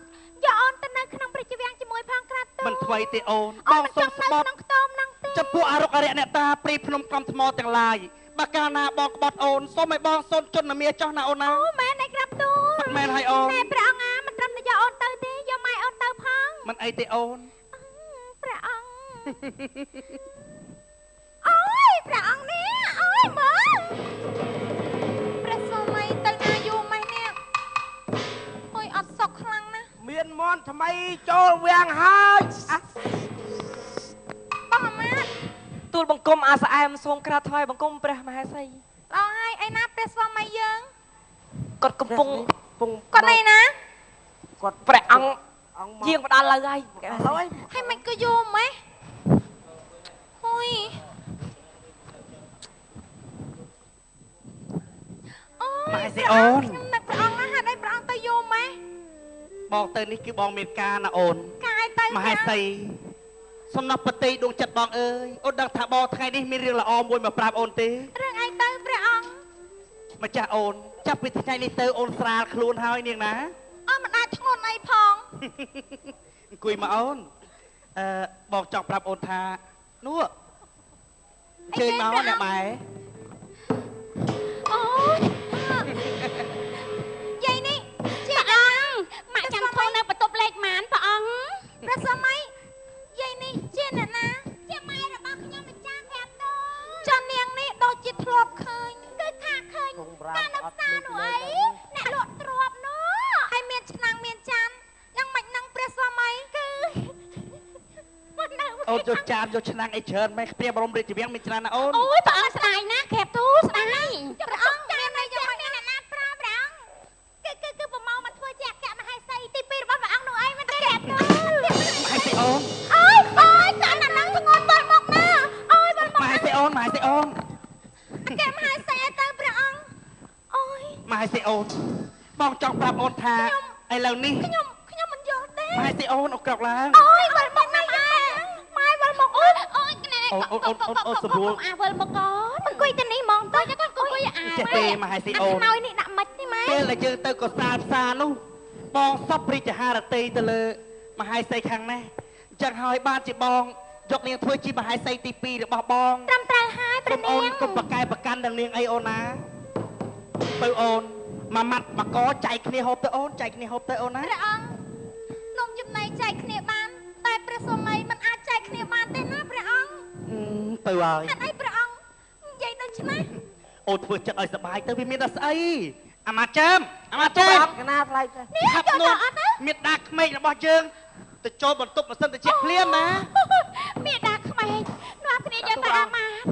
យកអូនទៅនៅក្នុងព្រះរាជវាំងជាមួយផងក្រាបទូល មិនថ្មីទេអូន អូ ប ន ង មិន សុ ច ំ ង់ ស្ប នៅ ត់ ក្នុងខ្ទមហ្នឹងទេ ចំពោះអរុកអរិយអ្នកតាព្រីភ្នំកំថ្មទាំងឡាយបើកាលណាបងក្បត់អូនសូមឲ្យបងសូនជន់នាមាចោះណាអូនណា អូមែនឯងក្រាបទូល ពិតមែនហើយអូន តែព្រះអង្គមិនត្រឹមតែយកអូនទៅទេយកម៉ែអូនទៅផង មិនអីទេអូន ព្រះ អូយព្រះអង្គនេះអូយមើលព្រះស្វាមីទៅណាយូរម៉េចនេះអូយអត់សុខខ្លាំងណាស់ មានមន់ថ្មីចូលវាំងហើយអះ បងអាម៉ាត់ ទូលបង្គំអាស្អែមសូមក្រាបថ្វាយបង្គំព្រះមហេសី ល្អហើយឯណាព្រះស្វាមីយើង គាត់កំពុង គាត់ឯណា គាត់ ព្រះអង្គ អង្គមក យាងមកដល់លើហើយ ហើយ ហើយមិនក៏យូរម៉េចអូយអូ ម៉ែ យ សិអូន ខ្ញុំនឹកព្រះអង្គណាស់ហេតុអីព្រះអង្គទៅយូរម៉េច បងទៅនេះគឺបងមានការណាអូន កាយទៅ មហេសីសំណប់ប្រតិដួងចិត្តបងអើយអូនដឹងថាបងថ្ងៃនេះមានរឿងល្អមួយមកប្រាប់អូនទេ រឿងអីទៅព្រះអង្គ ម្ចាស់អូនចាប់ពីថ្ងៃនេះទៅអូនស្រាលខ្លួនហើយនាងណា អត់មិនអាចធ្ងន់អីផង អង្គុយមកអូនបងចង់ប្រាប់អូនថានោះជើញមកអ្នកម៉ែ អូយយាយនេះជាអង្គម៉ាក់ចាំធំនៅបន្ទប់លេខម៉ានព្រះអង្គព្រះស្វាមីយាយនេះជាអ្នកណាជាម៉ែរបស់ខ្ញុំម្ចាស់ប្រាប់ទៅចានាងនេះដូចជាធ្លាប់ឃើញគឺថាឃើញការនៅផ្សារនោះអីអ្នកលក់ទ្រពនោះហើយមានឆ្នាំងមានចានយ៉ាងម៉េចនឹងព្រះស្វាមីគឺមិននៅ អូនយកចានយកឆ្នាំងអីច្រើនម៉ែព្រាបរមរាជវាំងមានច្រើនណាអូន អូយព្រះអង្គស្ដាយណាស់ក្រែបទូស្ដាយព្រះអង្គមានន័យយ៉ាងម៉េចអ្នកណាប្រើព្រះអង្គគឺប្រមោមកធ្វើជាអគ្គមហេសីទី2របស់ព្រះអង្គនោះអីមិនក្រែបទូ មហេសីអូន អូយចាអាហ្នឹងធ្ងន់បលមកណាអូយបលមក មហេសីអូនមហេសីអូន អគ្គមហេសីឲ្យទៅព្រះអង្គអូយ មហេសីអូនបងចង់ប្រាប់អូនថាឥឡូវនេះ ខ្ញុំមិនយល់ទេ មហេសីអូនអូនក្រោកឡើង អូយបលមកណាម៉ែបលមកអូយអូយស្រួលអាវលមកកូនអង្គុយទៅនេះហ្មងទៅកូនអង្គុយអា ចេះទេមហេសីអូន ខ្នើយនេះដាក់ម៉េចនេះម៉ែ ពេលដែលយើងទៅកសាលផ្សារនោះបងសពរិទ្ធហារតីទៅលើមហេសីខាងនេះអញ្ចឹងហើយបានជាបងយកនាងធ្វើជាមហេសីទី2របស់បង ត្រឹមត្រូវហើយព្រះនា អូន ង កុំប្រកែប្រកាន់ដល់នាងអីអូនណាទៅអូនមួយម៉ាត់មកកចែកគ្នាហូបទៅអូនចែកគ្នាហូបទៅអូនណា ព្រះអង្គនំចំណីចែកគ្នាបានតែព្រះស្វាមីមិនអាចចែកគ្នាបានទេណាព្រះអង្គ ទៅហើយ ហេតុអីព្រះអង្គនិយាយដូច្នេះ អូនធ្វើចិត្តឲ្យសប្បាយទៅវាមានតែស្អីអាម៉ាចាំអាម៉ាចាំ កណាថ្លៃទៅ នេះយកទៅអត់ណា មេដាក្មេករបស់យើងទៅចូលបន្ទប់ម៉ាស៊ីនត្រជាក់ភ្លាមណា មេដាក្មេងនាំគ្នាយកទៅអាម៉ាត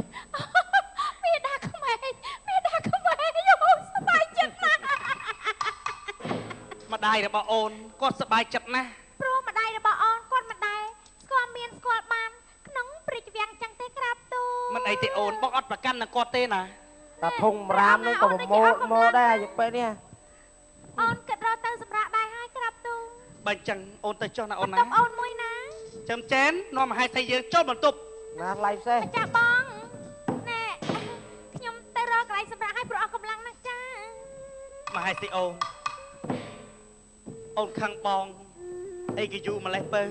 មេដាក្មេងយោសប្បាយចិត្តណាស់ ម្ដាយរបស់អូនគាត់សប្បាយចិត្តណាស់ ព្រោះម្ដាយរបស់អូនគាត់មិនដែរស្គាល់មានស្គាល់បានក្នុងព្រះរាជវាំងចឹងទេក្រាបទូល មិនអីទេអូនបងអត់ប្រកាន់នឹងគាត់ទេណា តាធុងរាមនឹងក៏ប្រមូលដែរអាយុពេលនេះ អូនគិតរកទៅសម្រាប់ដែរហើយក្រាបទូល បើអញ្ចឹងអូនទៅចុះណាអូនណា បន្ទប់អូនមួយណា ចាំចែននាំមហេសីយើងចូលបន្ទប់ ណាថ្លៃផ្សេង ម្ចាស់បងណែខ្ញុំទៅរកកន្លែងសម្រាប់ឲ្យព្រោះអស់កម្លាំងណាស់ចា មហេសីអូនខឹងបងអីគេយូរម្លេះបើ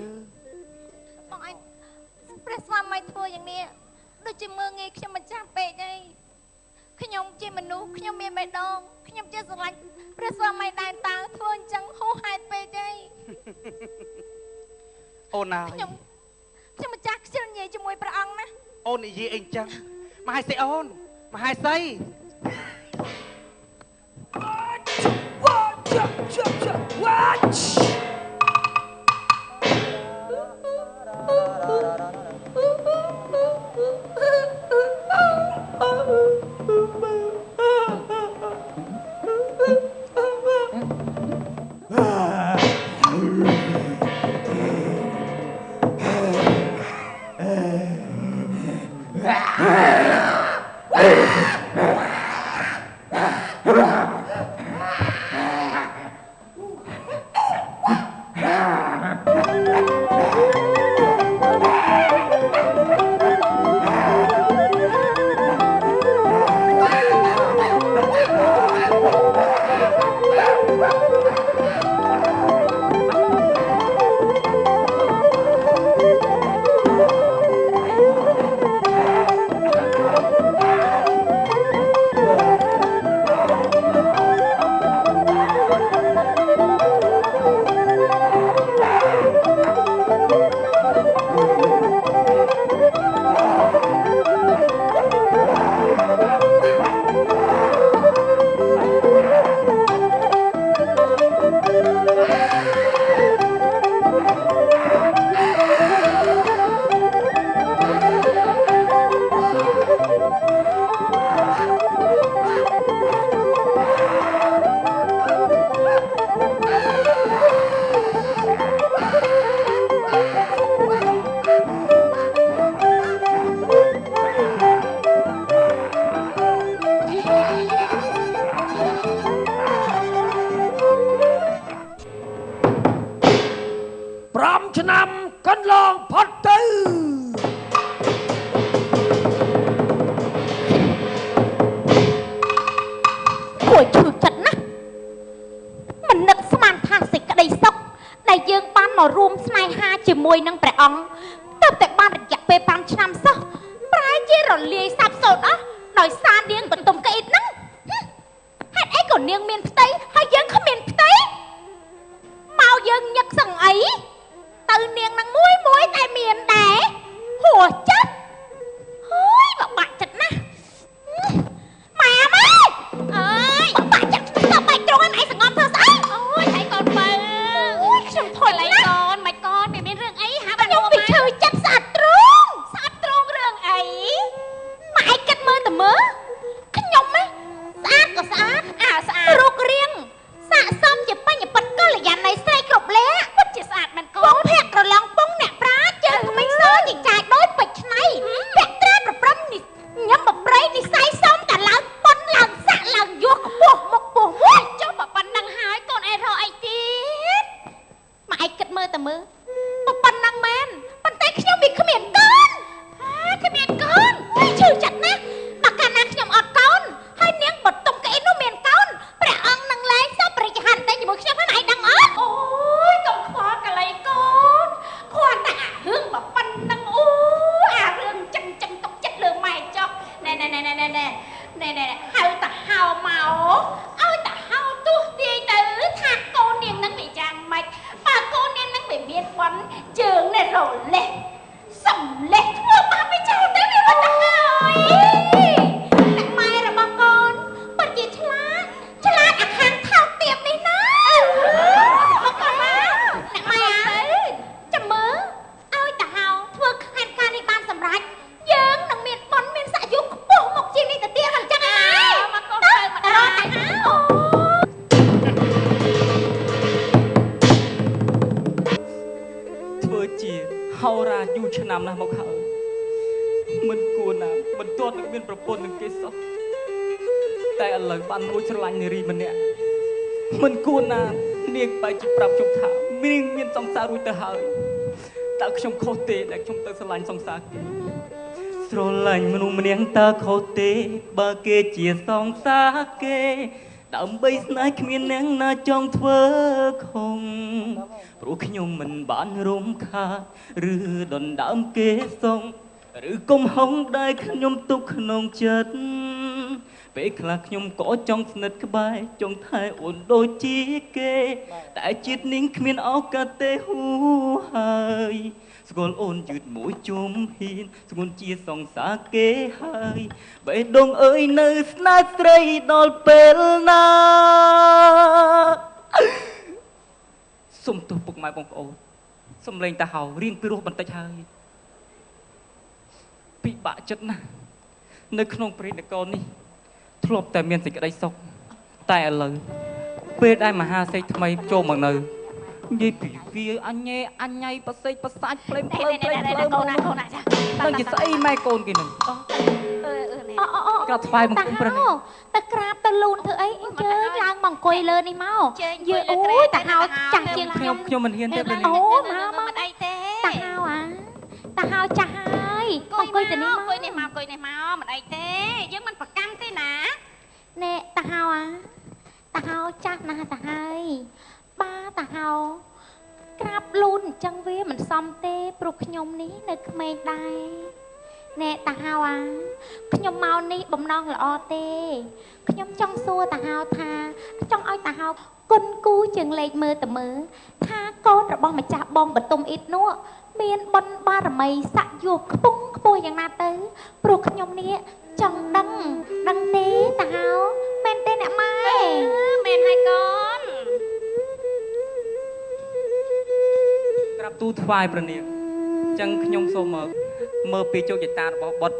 បងអញព្រះស្វាមីធ្វើយ៉ាងនេះដូចជាមើងងាយខ្ញុំម្ចាស់ពេកអីខ្ញុំជាមនុស្សខ្ញុំមានបេះដូងខ្ញុំជាស្រឡាញ់ព្រះស្វាមីដែរតើធ្វើអញ្ចឹងហួសហេតុពេកអី អូនណា ខ្ញុំម្ចាស់ខ្ជិលនិយាយជាមួយព្រះអង្គណា អូននិយាយអីចឹងមហេសីអូនមហេសី អ 5 ឆ្នាំកន្លងផុតទៅគួរឈឺចិត្តណាស់មិននឹកស្មានថាសេចក្តីសុខដែលយើងបានមករួមស្នេហាជាមួយនឹងព្រះអង្គទើបតែបានរយៈពេល5 ឆ្នាំសោះប្រែជារលាយសាបសូន្យអស់ដោយសារនាងបន្ទុំកេតហ្នឹងហេតុអីក៏នាងមានផ្ទៃហើយយើងគ្មានផ្ទៃមកយើងញឹកសឹងអីទៅនាងនឹងមួយតែមានដែរហួសចិត្តហើយបាក់ចិត្តណាស់ម៉ែម៉ែអើយបាក់ចិត្តទៅបាច់ត្រង់ឯងសងំធ្វើស្អីអូយហើយកូនបើអូយខ្ញុំធុញណាស់កូនមិនកូនមានរឿងអីហាក់ខ្ញុំវាឈឺចិត្តស្អាតត្រង់រឿងអីម៉ែគិតមើលតើមើលខ្ញុំណាស្អាតក៏ស្អាតស្អាតរូបរាងស័ក្តិសមជាបញ្ញបត្តិកល្យាណីស្រីគ្រប់លក្ខពិតជាស្អាតមែនកូនភ័ក្រក្រឡងពងអ្នកប្រាជ្ញជើងក្មេងសជាចាយដូចពេជ្រឆ្នៃភ័ក្រត្រាប្រព្រឹត្តនេះញ៉ាំបប្រៃនិស័យសមតែឡើងប៉ុនឡើងសាក់ឡើងយោខ្ពស់មុខពោះមួយចុះបើប៉ុណ្ណឹងហើយកូនឯងរកអីទៀតម៉ែឯងគិតមើលតើមើលប៉ុណ្ណឹងមែនប៉ុន្តែខ្ញុំវាគ្មានកូនគ្មានកូនឈឺចិត្តណាស់បើកាលណាខ្ញុំអត់កូនហើយនាងបតុមកេនោះមានកូនព្រះអង្គនឹងលែងសពរិជ្ជហត្ថតែជាមួយខ្ញុំហ្នឹងឯងដឹងអត់អូយកុំខ្វល់កលៃកូនគ្រាន់តែអារឿងបើប៉ុណ្ណឹងអូអារឿងចឹងទុកចិត្តលើម៉ែចុះណែហៅតាហៅមកឲ្យតាហៅទោះទាយទៅថាកូននាងនឹងវាយ៉ាងម៉េចបើកូននាងនឹងវាមានបន់ជើងនេះរលេះសំលេះធ្វើបាបវាចោលទៅវារត់ទៅហើយអ្នកម៉ែរបស់កូនពិតជាឆ្លាតអាខាងថោកទាបនេះណាមកកូនអ្នកម៉ែចាំមើលឲ្យតាហៅធ្វើហេតុការណ៍នេះបានសម្រេចយើងនឹងមានបន់មានស័ក្តិយុខ្ពស់មុខជាងនេះទៅទៀតអញ្ចឹងណាមកកូនទៅមកដល់តាហៅធ្វើជាហោរាយូរឆ្នាំណាស់មកហើយមិនគួរណាមិនទាន់នឹងមានប្រពន្ធនឹងគេសោះតែឥឡូវបានរួចស្រឡាញ់នារីម្នាក់មិនគួរណានាងបែរជាប្រាប់ខ្ញុំថានាងមានសង្សាររួចទៅហើយតើខ្ញុំខុសទេដែលខ្ញុំទៅស្រឡាញ់សង្សារគេស្រឡាញ់មនុស្សម្នាក់តើខុសទេបើគេជាសង្សារគេដើម្បីស្នេហ៍គ្មានអ្នកណាចង់ធ្វើខុសព្រោះខ្ញុំមិនបានរំខានឬដណ្ដើមគេសងឬកំហុសដែលខ្ញុំទុកក្នុងចិត្តពេលខ្លះខ្ញុំក៏ចង់ស្និទ្ធក្បែរចង់ថែអូនដូចជាគេតែជាតិនាងគ្មានឱកាសទេហូហើយស្គាល់អូនយឺតមួយជុំហ៊ានស្ងួនជាសង្សារគេហើយបេះដូងអើយនៅស្នេហ៍ស្រីដល់ពេលណាសុំទោសពុកម៉ែបងប្អូនសំលេងតាហៅរៀងពីរោះបន្តិចហើយពិបាកចិត្តណាស់នៅក្នុងព្រៃនគរនេះធ្លាប់តែមានសេចក្តីសុខតែឥឡូវពេលដែលមហាសេដ្ឋីថ្មីចូលមកនៅនិយាយពីវាអញញ៉ៃប្រសេកប្រសាច់ផ្លេមផ្លើកូនណាចានឹងជាស្អីម៉ែកូនគេនឹងក្រាបថ្វាយបង្គំព្រះនេះតែក្រាបទៅលូនធ្វើអីអញ្ជើញឡើងមកអង្គុយលើនេះមកយើអូយតាហៅចាស់ជាងខ្ញុំមិនហ៊ានទេព្រះនេះអូមកមិនអីទេតាហៅតាហៅចាស់ហើយអង្គុយទៅនេះអង្គុយនេះមកមិនអីទេយើងមិនប្រកាន់ទេណាណែតាហៅតាហៅចាស់ណាស់តាហើយបាតាហៅក្រាបលូនអញ្ចឹងវាមិនសមទេព្រោះខ្ញុំនេះនៅក្មេងដែរណែតាហៅខ្ញុំមកនេះបំណងល្អទេខ្ញុំចង់សួរតាហៅថាចង់ឲ្យតាហៅគុណគូជាងលេខមើលទៅមើលថាកូនរបស់ម្ចាស់បងបតុមអ៊ីតនោះមានបុណ្យបារមីស័ក្តិយុខ្ពង់ខ្ពស់យ៉ាងណាទៅព្រោះខ្ញុំនេះចង់ដឹងទេតាហៅមែនទេអ្នកម៉ែមែនហើយកូនក្រាបទូលថ្វាយព្រះនាងអញ្ចឹងខ្ញុំសូមមើលពីជោគជតារបស់បុត្រ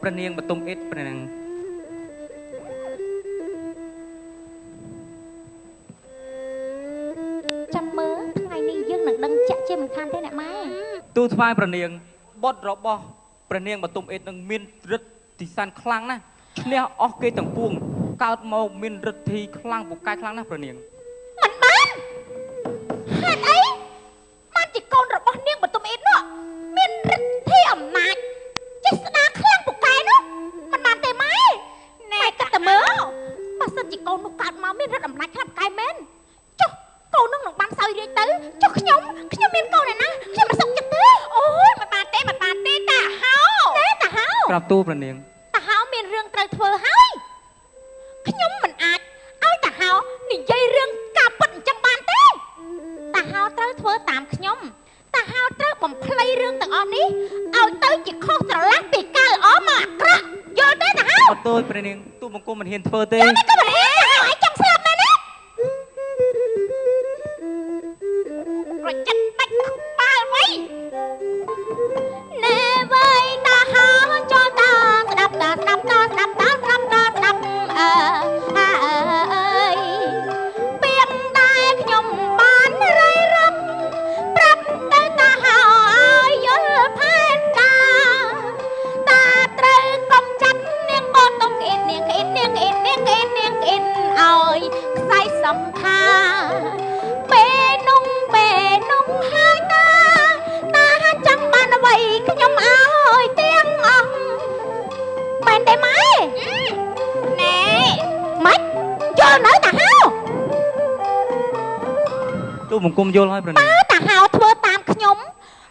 ព្រះនាងបតុមអ៊ីតព្រះនាងចាំមើលថ្ងៃនេះយើងនឹងដឹងចាក់ជាមិនខានទេអ្នកម៉ែទូលថ្វាយព្រះនាងបុត្ររបស់ព្រះនាងបតុមអ៊ីតនឹងមានឫទ្ធិទីសានខ្លាំងណាស់ឈ្នះអស់គេទាំងពួងកើតមកមានឫទ្ធិខ្លាំងពូកែខ្លាំងណាស់ព្រះនាងមិនបានហេតុអី ចុះខ្ញុំមានកូនឯណាខ្ញុំមិនសុខចិត្តទេអូយមិនបានទេតាហៅតាហៅ ក្រាបទូលព្រះនាង តាហៅមានរឿងត្រូវធ្វើហើយខ្ញុំមិនអាចឲ្យតាហៅនិយាយរឿងការពិតអញ្ចឹងបានទេតាហៅត្រូវធ្វើតាមខ្ញុំតាហៅត្រូវបំភ្លៃរឿងទាំងអស់នេះឲ្យទៅជាខុសស្រឡះពីការល្អមកអាក្រក់យល់ទេតាហៅ អត់ទោលព្រះនាងទូបង្គំមិនហ៊ានធ្វើទេ ក៏មិនហ៊ានឲ្យចង់ស្លាប់មែនទេប្រចិតដាច់ក្បាលໄວណែវ៉ៃតាហៅចូលតាស្ដាប់អើអើយពាក្យដែលខ្ញុំបានរាយរាប់ប្រាប់ទៅតាហៅឲ្យយល់ផែនការតាត្រូវកុំចាត់នាងបោតុំក្អិតនាងក្អិតឲ្យខ្សែសំខាពេលនោះហើយតាចាំបានអ្វីខ្ញុំឲ្យទាំងអស់មែនទេម៉ែណែម៉េចយល់នៅតាហៅ ទូបង្គំយល់ហើយព្រះនាង តាហៅធ្វើតាមខ្ញុំ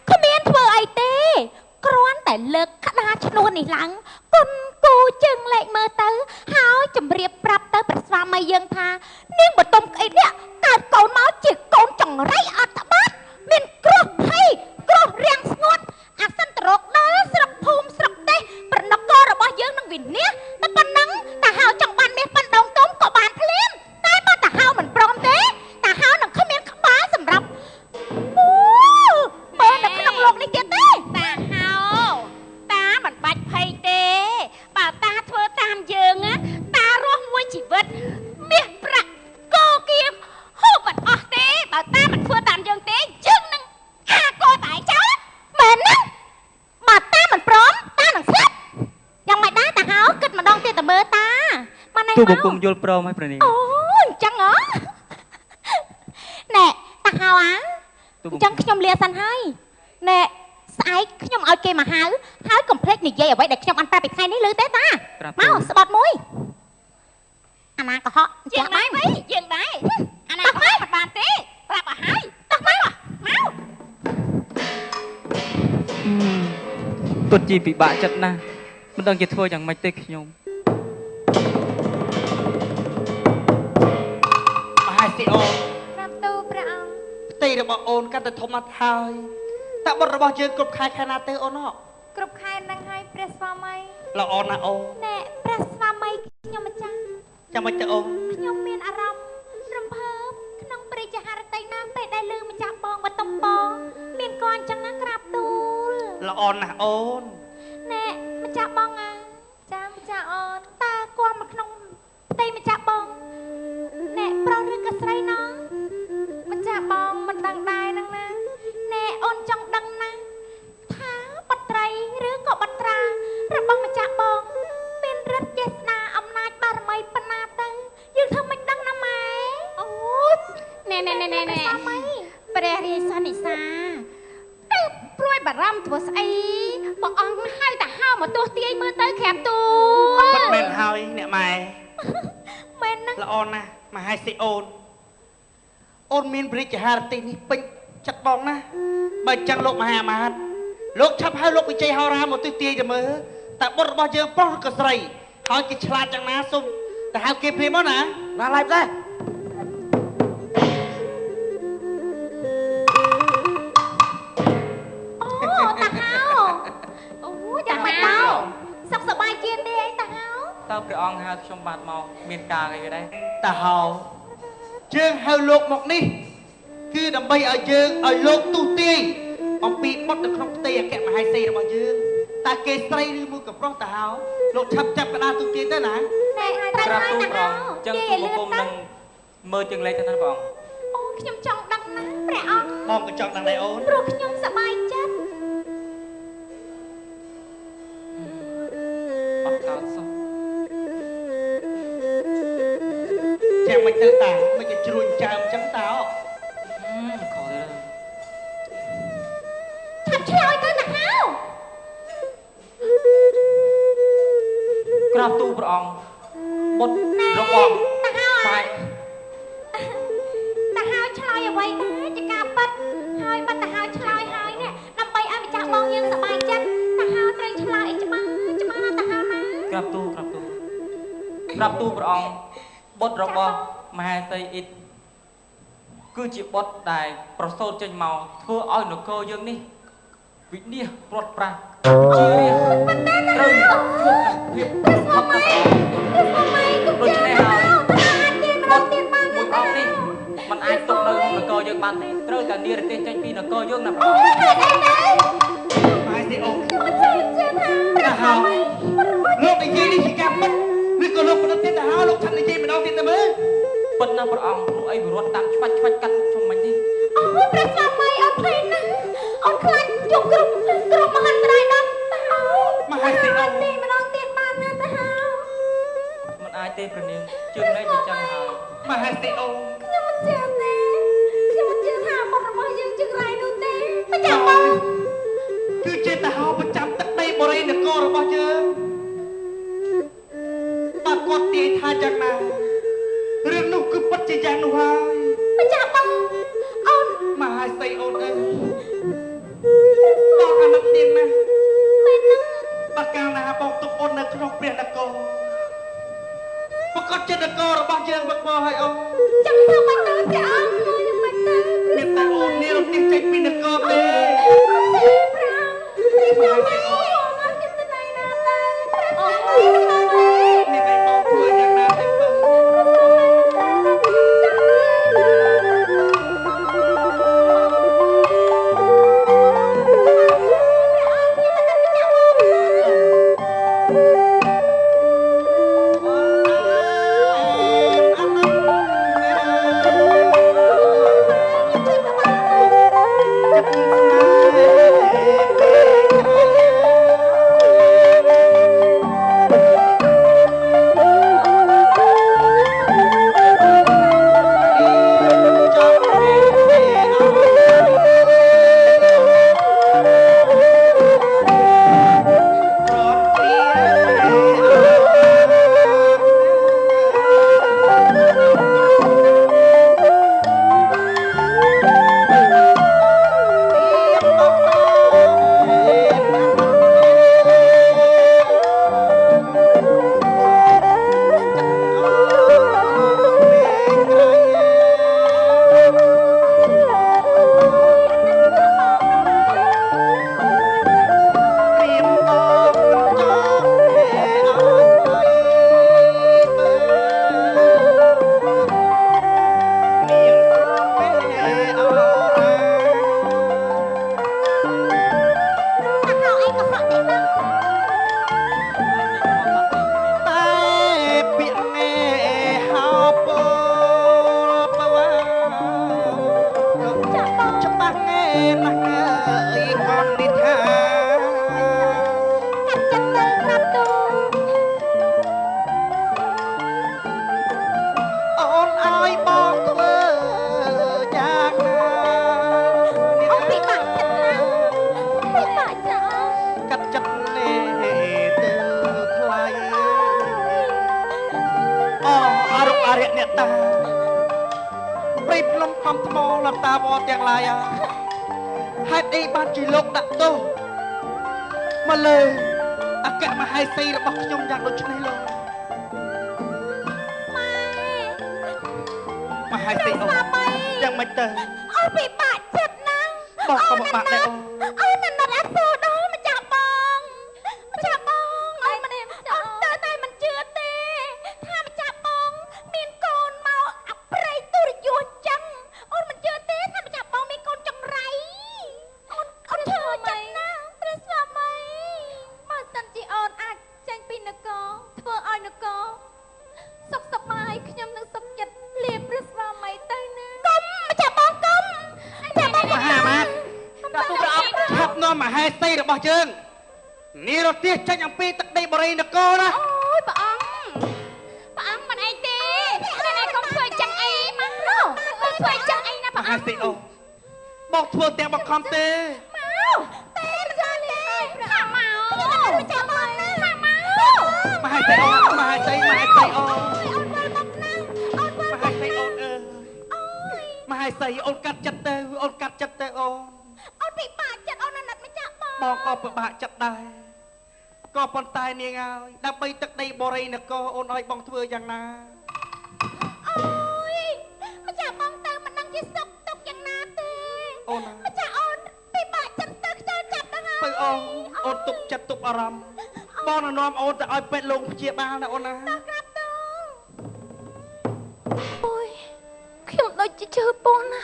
គ្មានធ្វើអីទេគ្រាន់តែលើកក្តារឈ្នួលនេះឡើងគុណគូជើងលេខមើលទៅហើយជម្រាបប្រាប់ទៅព្រះស្វាមីយើងថានាងបតុមក្អីនេះកើតកូនមកជាកូនចង្រៃអត់ត្បាតមានគ្រោះភ័យគ្រោះរាំងស្ងួតអាសិនតរកដល់ស្រុកភូមិស្រុកទេសប្រណករបស់យើងនឹងវិនាសតែប៉ុណ្ណឹងតាហៅចង់បានមាសប៉ុនដងទុំក៏បានភ្លាមតែបើតាហៅមិនព្រមទេតាហៅនឹងគ្មានក្បាលសម្រាប់មើលនៅក្នុងលោកនេះទៀតទេតាហៅតាមិនបាច់ភ័យទេបើតាធ្វើតាមយើងតារស់មួយជីវិតមាសប្រាក់គោគៀមហូបមិនអស់ទេបើតាមិនធ្វើតាមយើងទេយើងនឹងអាកោតឯងចោលមែនណាបើតាមិនព្រមតានឹងស្លាប់យ៉ាងម៉េចដែរតាហៅគិតម្ដងទៀតទៅមើលតាមកណែ ទូបង្គំយល់ព្រមហើយព្រះនាង អូអញ្ចឹងហ៎ណែតាហៅអាអញ្ចឹងខ្ញុំលាសិនហើយណែស្អែកខ្ញុំឲ្យគេមកហៅហើយកុំភ្លេចនិយាយអ្វីដែលខ្ញុំបានប្រាប់ពីថ្ងៃនេះឮទេតាមកស្បត់មួយអាណាកុហកយើងដែរយើងដែរអាណាកុហកមិនបានទេប្រាប់ឲ្យហើយតោះមកពិតជាពិបាកចិត្តណាស់មិនដឹងជាធ្វើយ៉ាងម៉េចទេខ្ញុំ មហាសិអូន ប្រាប់ទូព្រះអង្គ ផ្ទៃរបស់អូនកាន់តែធំណាស់ហើយតើបុត្ររបស់យើងគ្រប់ខែណាទៅអូនអ គ្រប់ខែនឹងហើយព្រះស្វាមី ល្អណាស់អូន ណែព្រះស្វាមីខ្ញុំម្ចាស់ ចាំមិនទៅអូន ខ្ញុំមានអារម្មណ៍រំភើបក្នុងព្រះចហារតីណាស់ពេលដែលលើម្ចាស់បងបតុមបងមានកូនចឹងណាក្រាបទូល ល្អណាស់អូន ណែម្ចាស់បងចាម្ចាស់អូនតើគាត់មកក្នុងផ្ទៃម្ចាស់បងណែប្រុសឬក៏ស្រីណោះម្ចាស់បងមិនដឹងដែរហ្នឹងណាណែអូនចង់ដឹងណាថាបត្រីឬក៏បត្រារបស់ម្ចាស់បងមានឫទ្ធិចេស្តាអំណាចបារមីប៉ុណ្ណាទៅយើងធ្វើមិនដឹងណាម៉ែអូណែព្រះរាជសន្និសាទៅព្រួយបារម្ភធ្វើស្អីបងអង្គហៅតាហៅមកទោះទាយមើលទៅក្រាបទូល ពិតមែនហើយអ្នកម៉ែ មែនណា ល្អណាស់មហាសិអូនអូនមានព្រះចហារតីនេះពេញចិត្តបងណាបើអញ្ចឹងលោកមហាអាមាត្យលោកឆាប់ហៅលោកវិជ័យហោរាមកទិសទាយទៅមើលតើបុត្ររបស់យើងប្រុសឬក៏ស្រីហើយគេឆ្លាតយ៉ាងណាសុំទៅហៅគេព្រាមមកណា ណាឡៃផ្សេង អូតាហៅអូយ៉ាងម៉េចទៅសុខសប្បាយជាទេអីតាហៅ តើព្រះអង្គហៅខ្ញុំបាទមកមានការអីដែរ តាហោយើងហៅលោកមកនេះគឺដើម្បីឲ្យយើងឲ្យលោកទូទាយអំពីបុត្រនៅក្នុងផ្ទៃអគ្គមហេសីរបស់យើងតើគេស្រីឬមួយក៏ប្រុសតាហោលោកឆាប់ចាប់ក្តារទូទាយទៅណា ណែត្រូវ ក្រាប ហើយ ទូល តា ព្រះ ហៅ អង្គអញ្ចឹងទូបង្គំនឹងមើលទាំងលេខទៅណាព្រះអង្គ អូខ្ញុំចង់ដឹងណាស់ព្រះអង្គ បងក៏ចង់ដឹងដែរអូន ព្រោះខ្ញុំសប្បាយចិត្ត អត់កើតសោះ ចាំមិនទៅតាមិនក៏ជ្រួញចើមអញ្ចឹងតើ ខុសទៅ ឆាប់ឆ្លើយទៅតាហៅ ក្រាបទូលព្រះអង្គបុត្ររបស់ តាហៅ បែក តាហៅឆ្លើយអ្វីដែរជាការប៉ັດ ហើយបាត់តាហើយឆ្លើយហើយនេះដើម្បីឲ្យម្ចាស់បងយើងសប្បាយចិត្តតាហើយត្រូវឆ្លើយច្បាស់ណាតាហើយណាក្រាបទូព្រះអង្គបុត្ររបស់មហាសីអ៊ីតគឺជាបុត្រដែលប្រសូតចេញមកធ្វើឲ្យនគរយើងនេះវិនាសព្រាត់ប្រាសជារៀងត្រូវភាពហប់ណាស់ដូច្នេះហើយបុត្រមួយអង្គនេះมันអាចទុកនៅនគរយើងបានទេត្រូវតែនិរទេសចេញពីនគរយើងណាព្រះអង្គហើយទេអូតាហៅលោកនិយាយនេះជាការពិតឬក៏លោកមិនទៀតតាហៅលោកថានិយាយម្ដងទៀតទៅមើលពិតណាស់ព្រះអង្គព្រោះអីវិរត់តាមឆ្វាច់កាត់មុខខ្ញុំមិញនេះអូព្រះស្វាមីអត់ភ័យណាអូនខ្លាចយកគ្រប់មហន្តរាយដល់តាមហាសេអូទីម្ដងទៀតបានណាតាមិនអាចទេព្រះនាងជើងនេះវាចឹងហើយមហាសេអូខ្ញុំមិនជឿទេខ្ញុំមិនជឿថាបុត្ររបស់យើងជឹងរៃនោះទេម្ចាស់បងគឺជាតាហៅប្រចាំទឹកដីបរិយានគររបស់យើងបើគាត់ទាយថាយ៉ាងណារឿងនោះគឺពិតជាយ៉ាងនោះហើយម្ចាស់បងអូនមហាសីអូនអើយបងអាណិតនាងណាស់មែនណាបើកាលណាបងទុកអូននៅក្នុងព្រះនគរប្រកាសជានគររបស់យើងវឹកវរហើយអូនចាំធ្វើមិនទៅចាអើខ្ញុំមិនទៅមានតែអូននេះរត់ចេញពីនគរទេប្រាំព្រះអូនអត់ចិត្តណៃណាតែអូននេះឯងបងធ្វើយ៉ាងណាទេបើម ហាយសីអូនកាត់ចិត្តទៅអូនកាត់ចិត្តទៅអូន អូនពិបាកចិត្តអូនណាត់មិនចាក់បង បងក៏ពិបាកចិត្តដែរក៏ប៉ុន្តែនាងហើយដើម្បីទឹកដីបរិយនគរអូនឲ្យបងធ្វើយ៉ាងណា អូយមិនចាក់បងទៅមិនដឹងជាសុខទុក្ខយ៉ាងណាទេ អូន មិនចាក់អូនពិបាកចិត្តទៅខ្ជិលចាប់ទៅហើយ ទៅអូនទុកចិត្តទុកអារម្មណ៍បងណែនាំអូនទៅឲ្យពេទ្យលោកព្យាបាលណាអូនណា ក្រាបទូលអូយខ្ញុំដូចជាជឿពន់ណា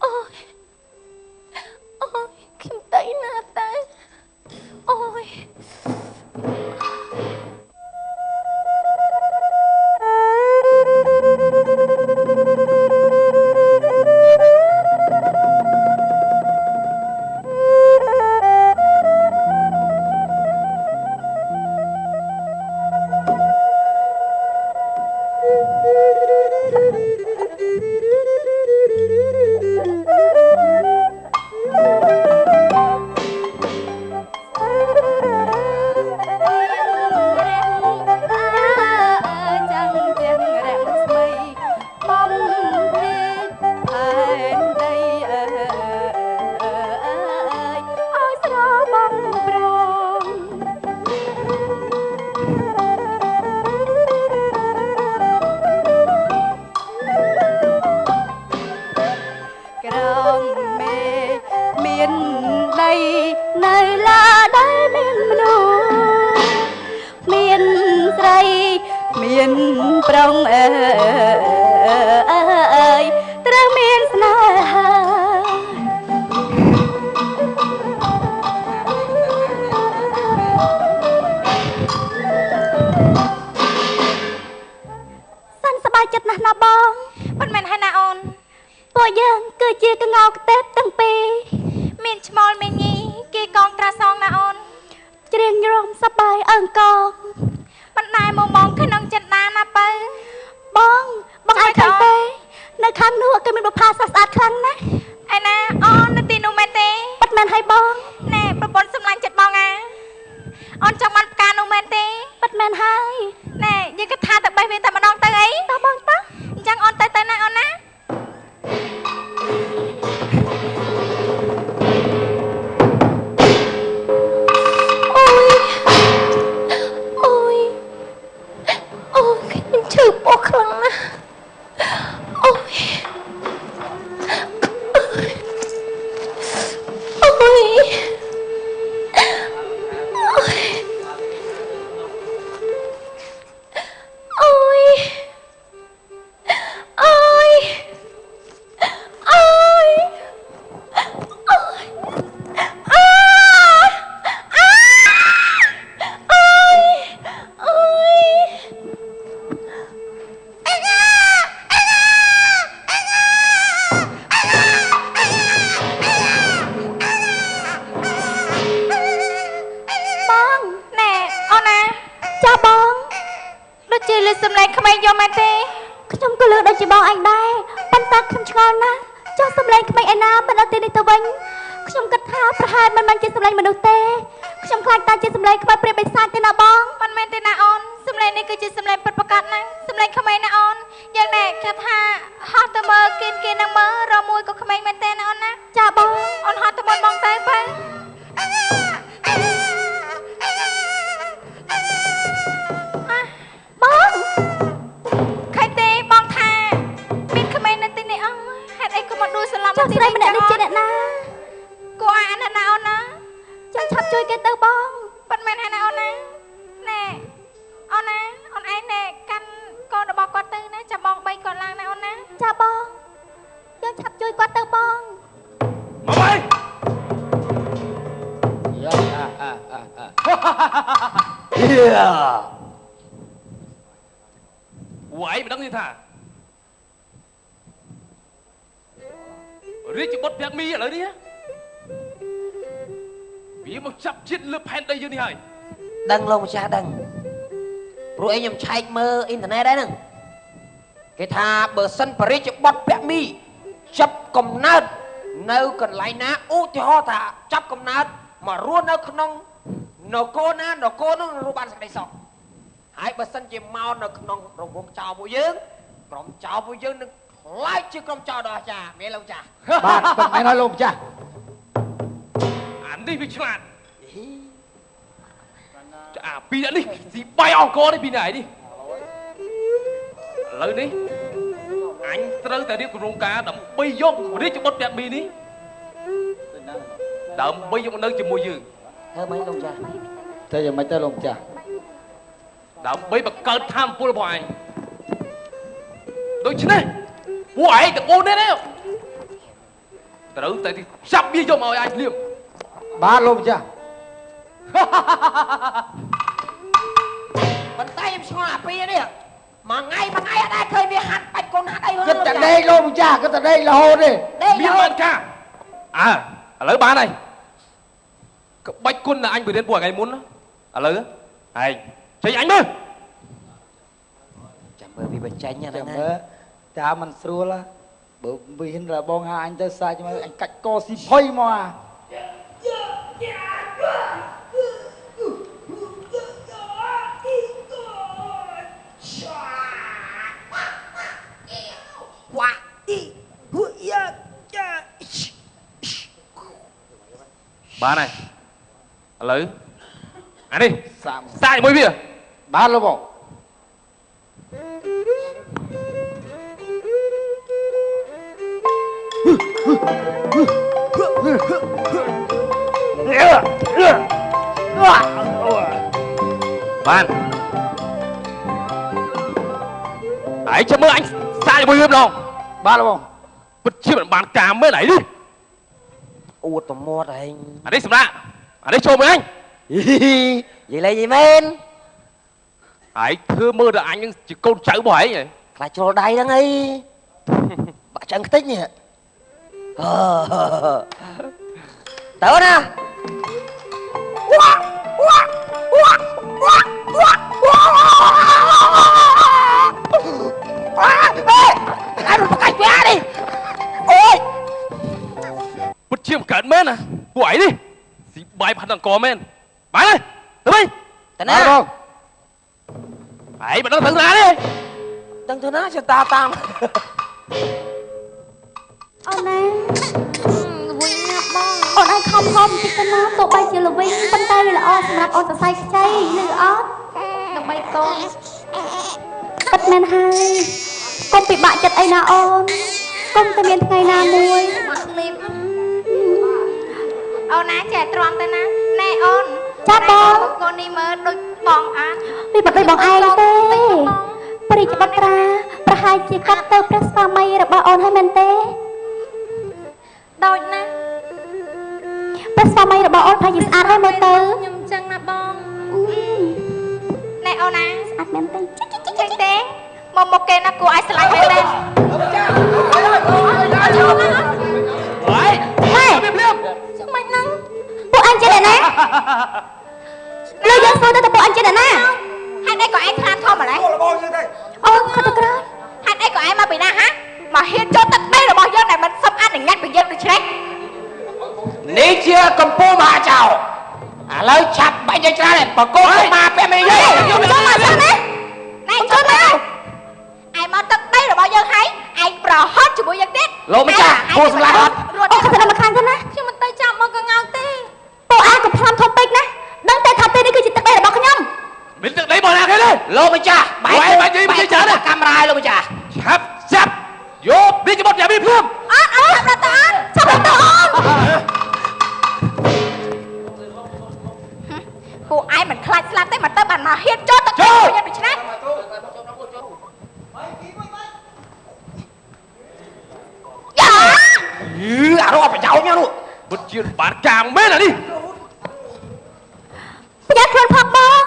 អូយខ្ញុំតៃណាស់តែអូយ Quậy mà đắng như thà Riêng chỉ bột bẹt mi ở đây đi á Vì một chập chết lượp hẹn đây như thế này Đăng lông cha đăng Rồi anh em chạy mơ internet đấy nè Cái thà bờ sân bà riêng chỉ bột bẹt mi Chấp cầm nát Nếu cần lại ná ú thì ho thà chấp cầm nát Mà ruôn nó không nông Nó cô nó rồi bạn sẽ đầy sọ Hai bờ sân chỉ mau nó không nông Rồi gồm chào bố dương Rồi chào bố dương lại chưa công cho đó cha mẹ lâu cha bạn bật máy nói lôm cha anh đi với chuyện à pi đã đi gì bay on co đi pi này đi lớn đi anh tới tại đi của rong cá đậm bay vô của đi cho bớt đẹp pi đi đậm bay vô nơi cho mùi dư thơ mấy lông cha thế giờ mấy tay lôm cha đậm bay bật cơn tham phu là bọn anh đối chứ này bố ấy được ôn đấy đấy tới tại đi sắp đi cho mời anh liêm ba lôm cha bàn tay em xóa pi đi mà ngay ở đây khơi bị hạt bạch con hạt đây cái tại đây lôm cha cái tại đây là hồ đi biết bạn ca à lấy ba này bạch quân là anh vừa đến buổi ngày muốn đó à lấy anh chơi anh ơi chẳng bởi vì bệnh tranh nha chẳng mơ cha mình xua là bởi vì hình là bong hai anh tới sai cho mà anh cạch co xì phơi mà ba này lấy anh đi Sạm. sai mới biết ba lôm bộ bạn ấy cho mơ anh sai mới biết đâu ba lôm bộ bật chia bạn cà mới nãy đi út tầm mốt anh anh đi xem ra anh đi show với anh vậy là gì men ấy thưa mơ được anh chỉ con cháu bỏ ấy nhỉ là cho đây đó ngay bà chẳng thích nhỉ tớ nè anh một cái quá đi ôi bật chia một cận men à quẩy đi gì bài phạt thằng cò men bài này tới đây tớ ba nè lôm ấy bạn đang thử ra đi đừng thưa nó cho ta tamអូនណាវិញណាបងអូនឲ្យខំខំតិចទៅណាទោះបីជាល្វីងប៉ុន្តែវាល្អសម្រាប់អូនសរសៃខ្ចីឬអត់ដើម្បីកូនពិតមែនហើយកុំពិបាកចិត្តអីណាអូនកុំតែមានថ្ងៃណាមួយមកលីបអូនណាចេះទ្រាំទៅណាណែអូនចាបងកូននេះមើលដូចបងអានវាមិនដូចបងឯងទេព្រីច្បាប់ត្រាប្រហែលជាកាត់ទៅព្រះស្វាមីរបស់អូនហើយមែនទេដូចណាព្រះស្វាមីរបស់អូនប្រហែលជាស្អាតហើយមើលទៅខ្ញុំចឹងណាបងណែអូនណាស្អាតមែនទេចឹងទេមកគេណាគួរឲ្យស្រឡាញ់មែនទេហើយហេភ្លាមចឹងមិនហ្នឹងពួកអញចេះដែរណាលើយើងសួរទៅពួកអញចេះដែរណាហេតុអីក៏ឯងខ្លាចធំម្ល៉េះអូខត់ទៅក្រោយហេតុអីក៏ឯងមកពីណាហ៎មកហ៊ានចូលទឹកដីរបស់យើងដែលមិនសឹមអនុញ្ញាតពីយើងដូច្នេះ នេះជាកម្ពុជាមហាចៅឥឡូវឆាប់បាញ់ឲ្យច្រើនបកគោមកពេលមិនយីខ្ញុំចូលមកសិនណាណែចូលមកឯងមកទឹកដីរបស់យើងហើយឯងប្រហត់ជាមួយយើងទៀតលោកម្ចាស់គួរសម្លាប់អត់អូខិតទៅមកខាងទៅណាខ្ញុំមិនទៅចាប់មកកងៅទេពួកឯងក៏ផ្លំធំពេកណាដឹងតែថាពេលនេះគឺជាទឹកដីរបស់ខ្ញុំ មានទឹកដីបងណាគេទេ លោកម្ចាស់បាយនិយាយច្រើនកាមេរ៉ាលោកម្ចាស់ ឆាប់ចាប់យកនេះជាបទយ៉ាមីភ្លាម អត់ចាប់ទៅអូនចាប់ទៅអូនពួកឯងមិនខ្លាចស្លាប់ទេមកទៅបានមកហ៊ានចូលទឹកដីរបស់យើងដូច្នេះយ៉ាអារោប្រយោជន៍ញ៉ាំនោះ បទជាបានកាងមែនអានេះ ប្រយ័ត្នខ្លួនផងបង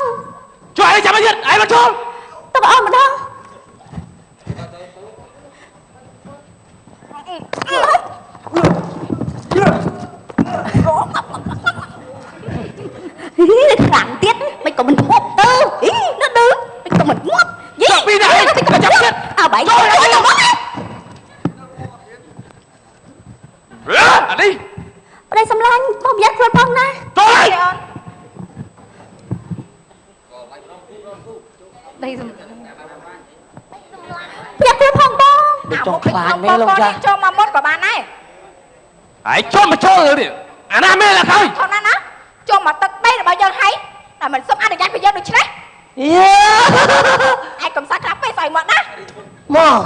ជួយឲ្យចាំទៀតឯងមកចូល ទៅបងអូនម្ដងខ្លាំងទៀតមិនក៏មិនងាប់ទៅnó đứaមិនក៏មិនងាប់យីពីណាចាំទៀតអើបាយចូលទៅបងអានេះ ប្តីសំឡាញ់បងប្រយ័ត្នខ្លួនផងណា ចូលហើយ đây rồi. Dạ tôi phòng bông. trong kháng mấy lông ra cho mà mốt của bạn này hãy cho mà cho rồi đi anh em mê là thôi thôi nó cho mà tật đây là bao giờ hay là mình sắp ăn được bây giờ được chứ đấy ai cầm sát lắm phải xài mận á mò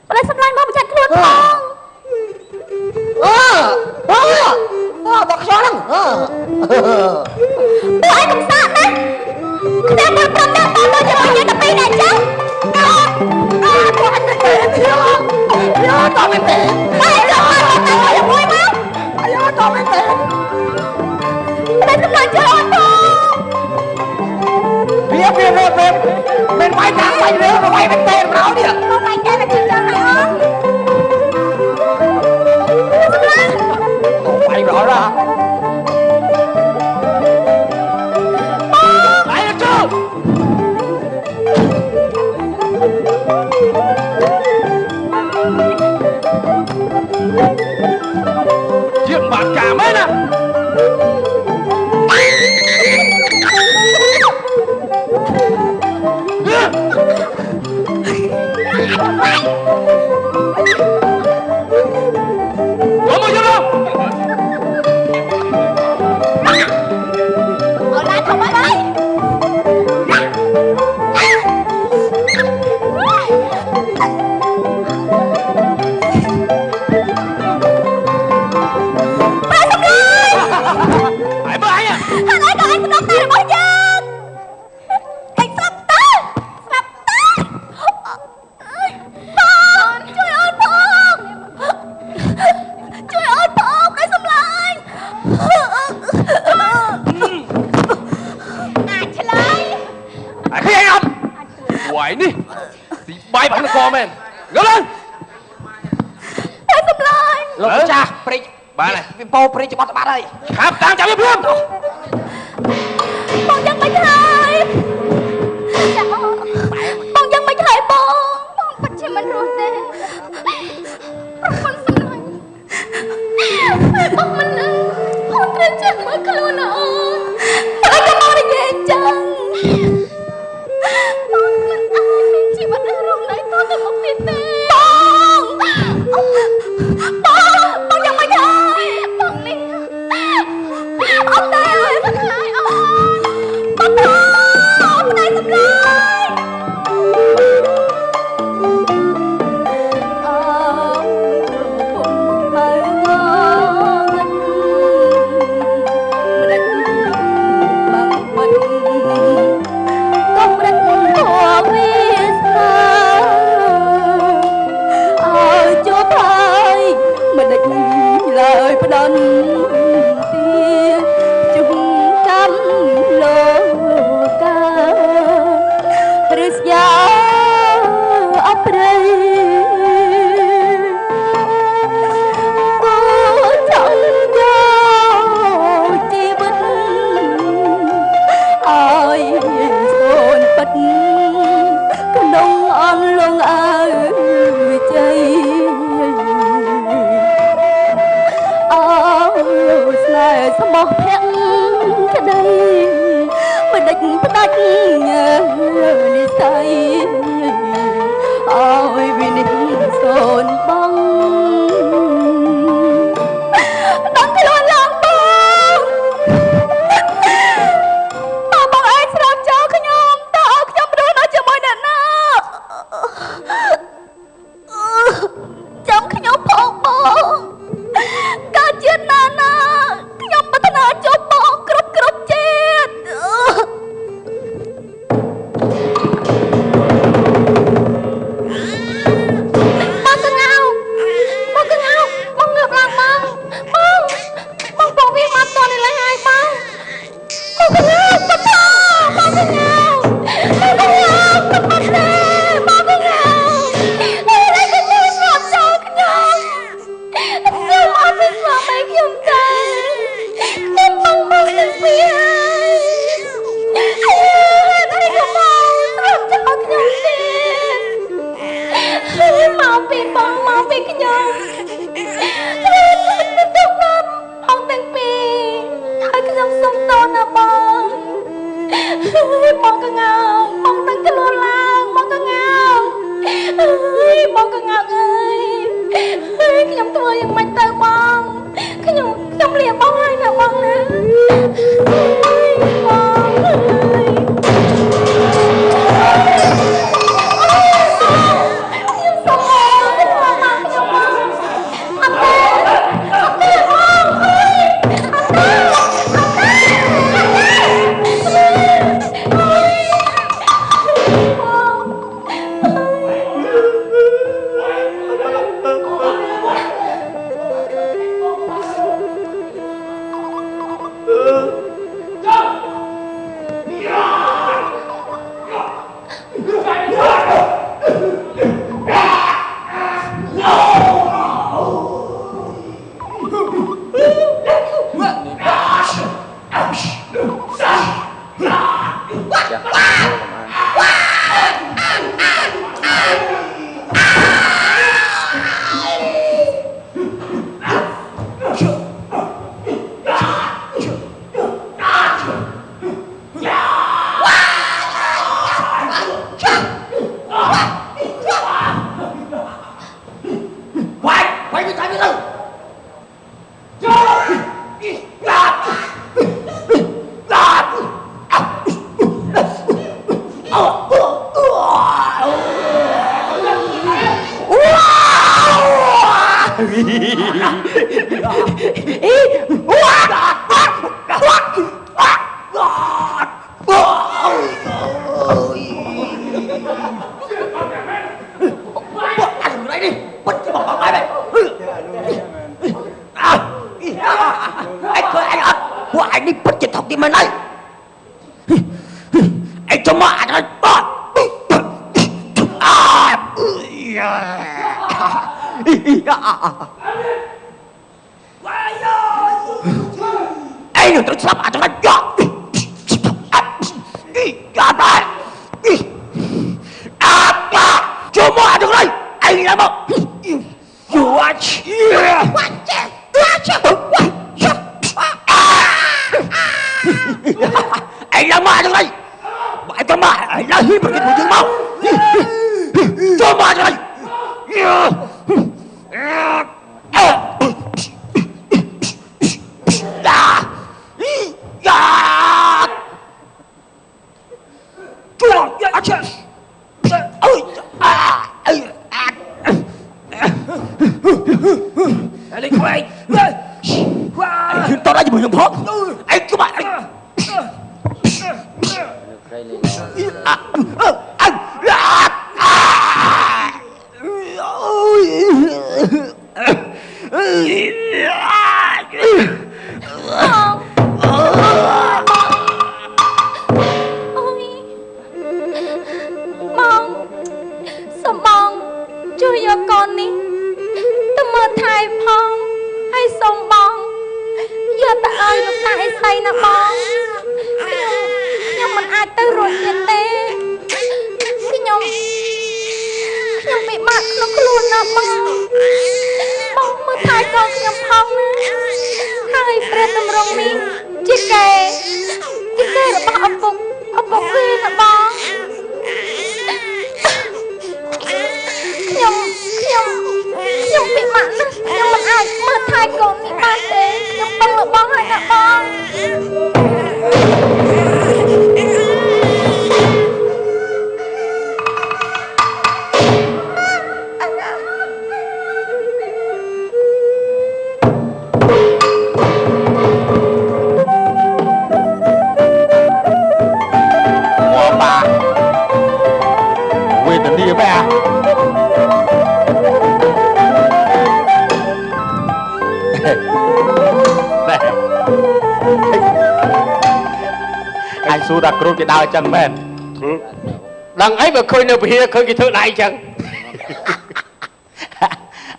Bà lấy sắp lại mà chặt luôn bọc gió lắm bố ai cầm sát đấy Kita berperang dulu jangan tepi dah jauh. Tuhan tepi ya Tuhan tepi. Ayo kita yang mulai mau. Ayo Tuhan tepi. Kita semua jalan tu. Biar. Main main tak main dia, main main berau dia. Mau main dia nak jalan ayam. Main berau lah. Chuyện bạn cả mấy nè có bao nhiêu đâu ở lại không phải đây bay bắn con men ngớ lên lột cha prich ba này po prich cho bắt đây khám tăng chạm luôn con dân mấy thầy con dân mấy thầy con bắt chị mình rồi thế con xin lỗi con mình con trên chân mới cái luôn ạ tôi cho con đi về chân chị bắt đầu rồi lấy con từ một cái tên con dân mấy thầy con đi ông đây ơi bắt lại ông đây sắp lại lời đón tia chung cắm lô ca Krisya ấp đây cô chẳng cho chi bất ai xôn bất nông on luôn ai chơi sao bỏ phèn cái đây mà đạch đi say ôi vì nín sồn băng đắng cái luôn lòng băng ai sẽ làm cho cái nhóm đôi nó cho môi đàn á trong cái nhóm phong băng cả chuyện nàខ្ញុំបតនាចូលបងគ្រប់ជាតិបងកងៅបងងើបឡើងបងបងវាមកតនេះឡើងហើយបងកងៅបតបងកងៅបងកងៅបតណាបងកងៅនេះខ្ញុំស្លាប់ចោលខ្ញុំអត់មានស្លាប់ឲ្យខ្ញុំទេខ្ញុំមកទៅពីហើយតែខ្ញុំមកត្រង់ចោលខ្ញុំទេមកពីបងមកពីខ្ញុំទៅណាស់អង្គទាំងពីរហើយខ្ញុំសុំតណាបង បងកងើបងនឹងខ្លួនឡើងបងកងើបងកងើអើយខ្ញុំធ្វើយ៉ាងម៉េចទៅបងខ្ញុំលាបងហើយណាបងណាanh xu đặt cột cái đào chân men đằng ấy mà khơi nơi bìa khơi cái thứ này chân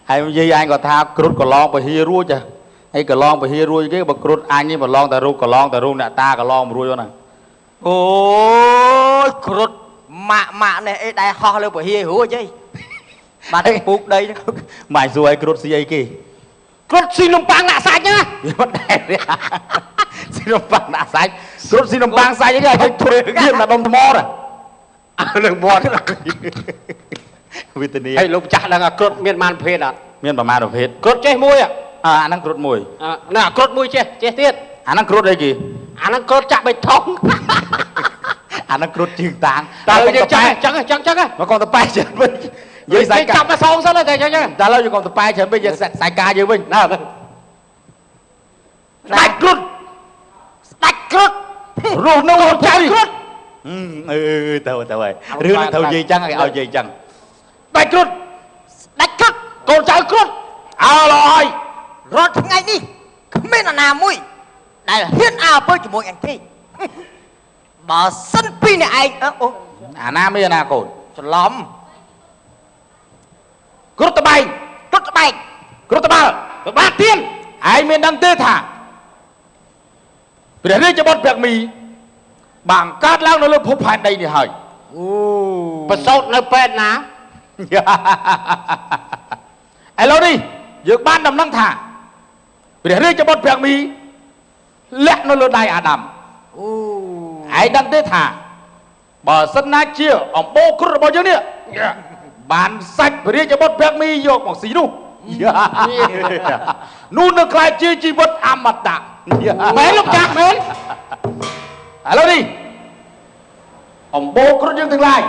anh gì anh có tha cột có lon bìa ruồi chứ hay cái lon bìa ruồi cái bậc cột anh ấy mà lon ta ru nè ta cái lon ruồi cho này ôi cột mạ này đại ho lên bìa hú chứ mà đây buộc đây mày rồi cột gì ấy kì cột xin lông băng nạ sạch nhá mất đẹp xin lông băng nạ sạch សុទ្ធស៊ីនំបាំងសាច់អីគេឲ្យធ្វើគៀមដល់ដុំថ្មណានឹងមាត់វិធានីហើយលោកចាស់ដឹងអាគ្រុតមានប៉ុន្មានប្រភេទអត់មានប្រមាណប្រភេទគ្រុតចេះមួយអាហ្នឹងគ្រុតមួយណាគ្រុតមួយចេះទៀតអាហ្នឹងគ្រុតអីគេអាហ្នឹងគ្រុតចាក់បេតុងអាហ្នឹងគ្រុតជើងតាងតើយើងចាស់ចឹងមកកុំតប៉ែច្រើនវិញយើងសាច់ចាប់មកសងសិនតែចឹងតើឥឡូវយើងកុំតប៉ែច្រើនវិញយើងសាច់ការយើងវិញណាស្ដាច់គ្រុតរស់នៅចៅគ្រុតទៅហើយរឿងហ្នឹងត្រូវនិយាយចឹងឲ្យនិយាយចឹងស្ដាច់គ្រុតកូនចៅគ្រុតអើល្អហើយរត់ថ្ងៃនេះគ្មានអាណាមួយដែលហ៊ានអើពើជាមួយអញទេបើសិនពីអ្នកឯងអាណាមានអាណាកូនច្រឡំគ្រុតតបែងគ្រុតតបាល់ទៀនឯងមានដឹងទេថាព្រះរាជបុត្រព្រះមីបានកើតឡើងនៅលើភពផែនដីនេះហើយប្រសូតនៅពេទ្យណាឥឡូវនេះយើងបានដំណឹងថាព្រះរាជបុត្រព្រះមីលាក់នៅលើដៃអាដាមឯងដឹងទេថាបើសិនណាជាអំបូរគ្រុតរបស់យើងនេះបានសាច់ព្រះរាជបុត្រព្រះមីយកមកស៊ីនោះនោះនឹងក្លាយជាជីវិតអមតៈមែនលោកចាស់មែនឥឡូវនេះអំបូរគ្រុឌយើងទាំងឡាយ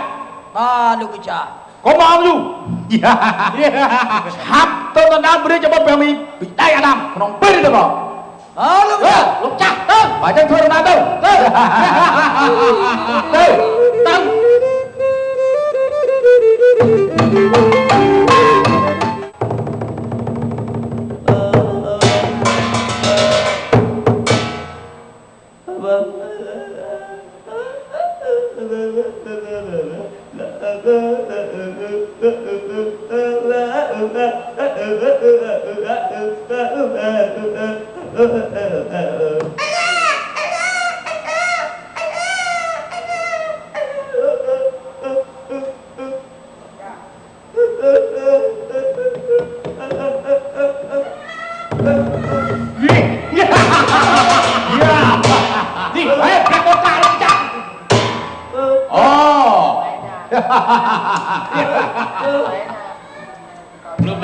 បាទលោកវិចារកុំមកយូរឆាប់ទៅដណ្ដើមព្រះរាជបុត្រព្រះមីពីដៃអាដាមក្នុងពេលនេះទៅមកលោកចាស់ទៅបើចឹងធ្វើដំណើរ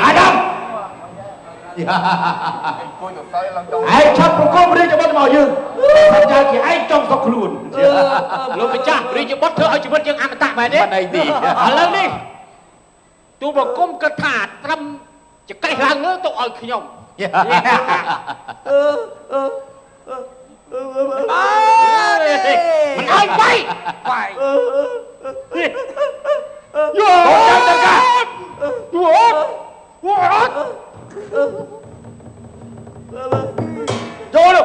អាដាមឯងឆាប់ប្រគល់ព្រះរាជបុត្រមកយើងថាជាឯងចង់សុខខ្លួនលោកម្ចាស់ព្រះរាជបុត្រធ្វើឲ្យជីវិតយើងអមតៈមែនទេមិនអីទេឥឡូវនេះទូបង្គំគិតថាត្រឹមចកេះឡើងលើទុកឲ្យខ្ញុំមិនឲ្យបាយយោចាំកាចូល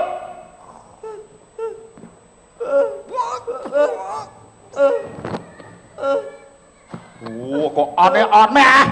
ក៏អត់ទេអត់មែន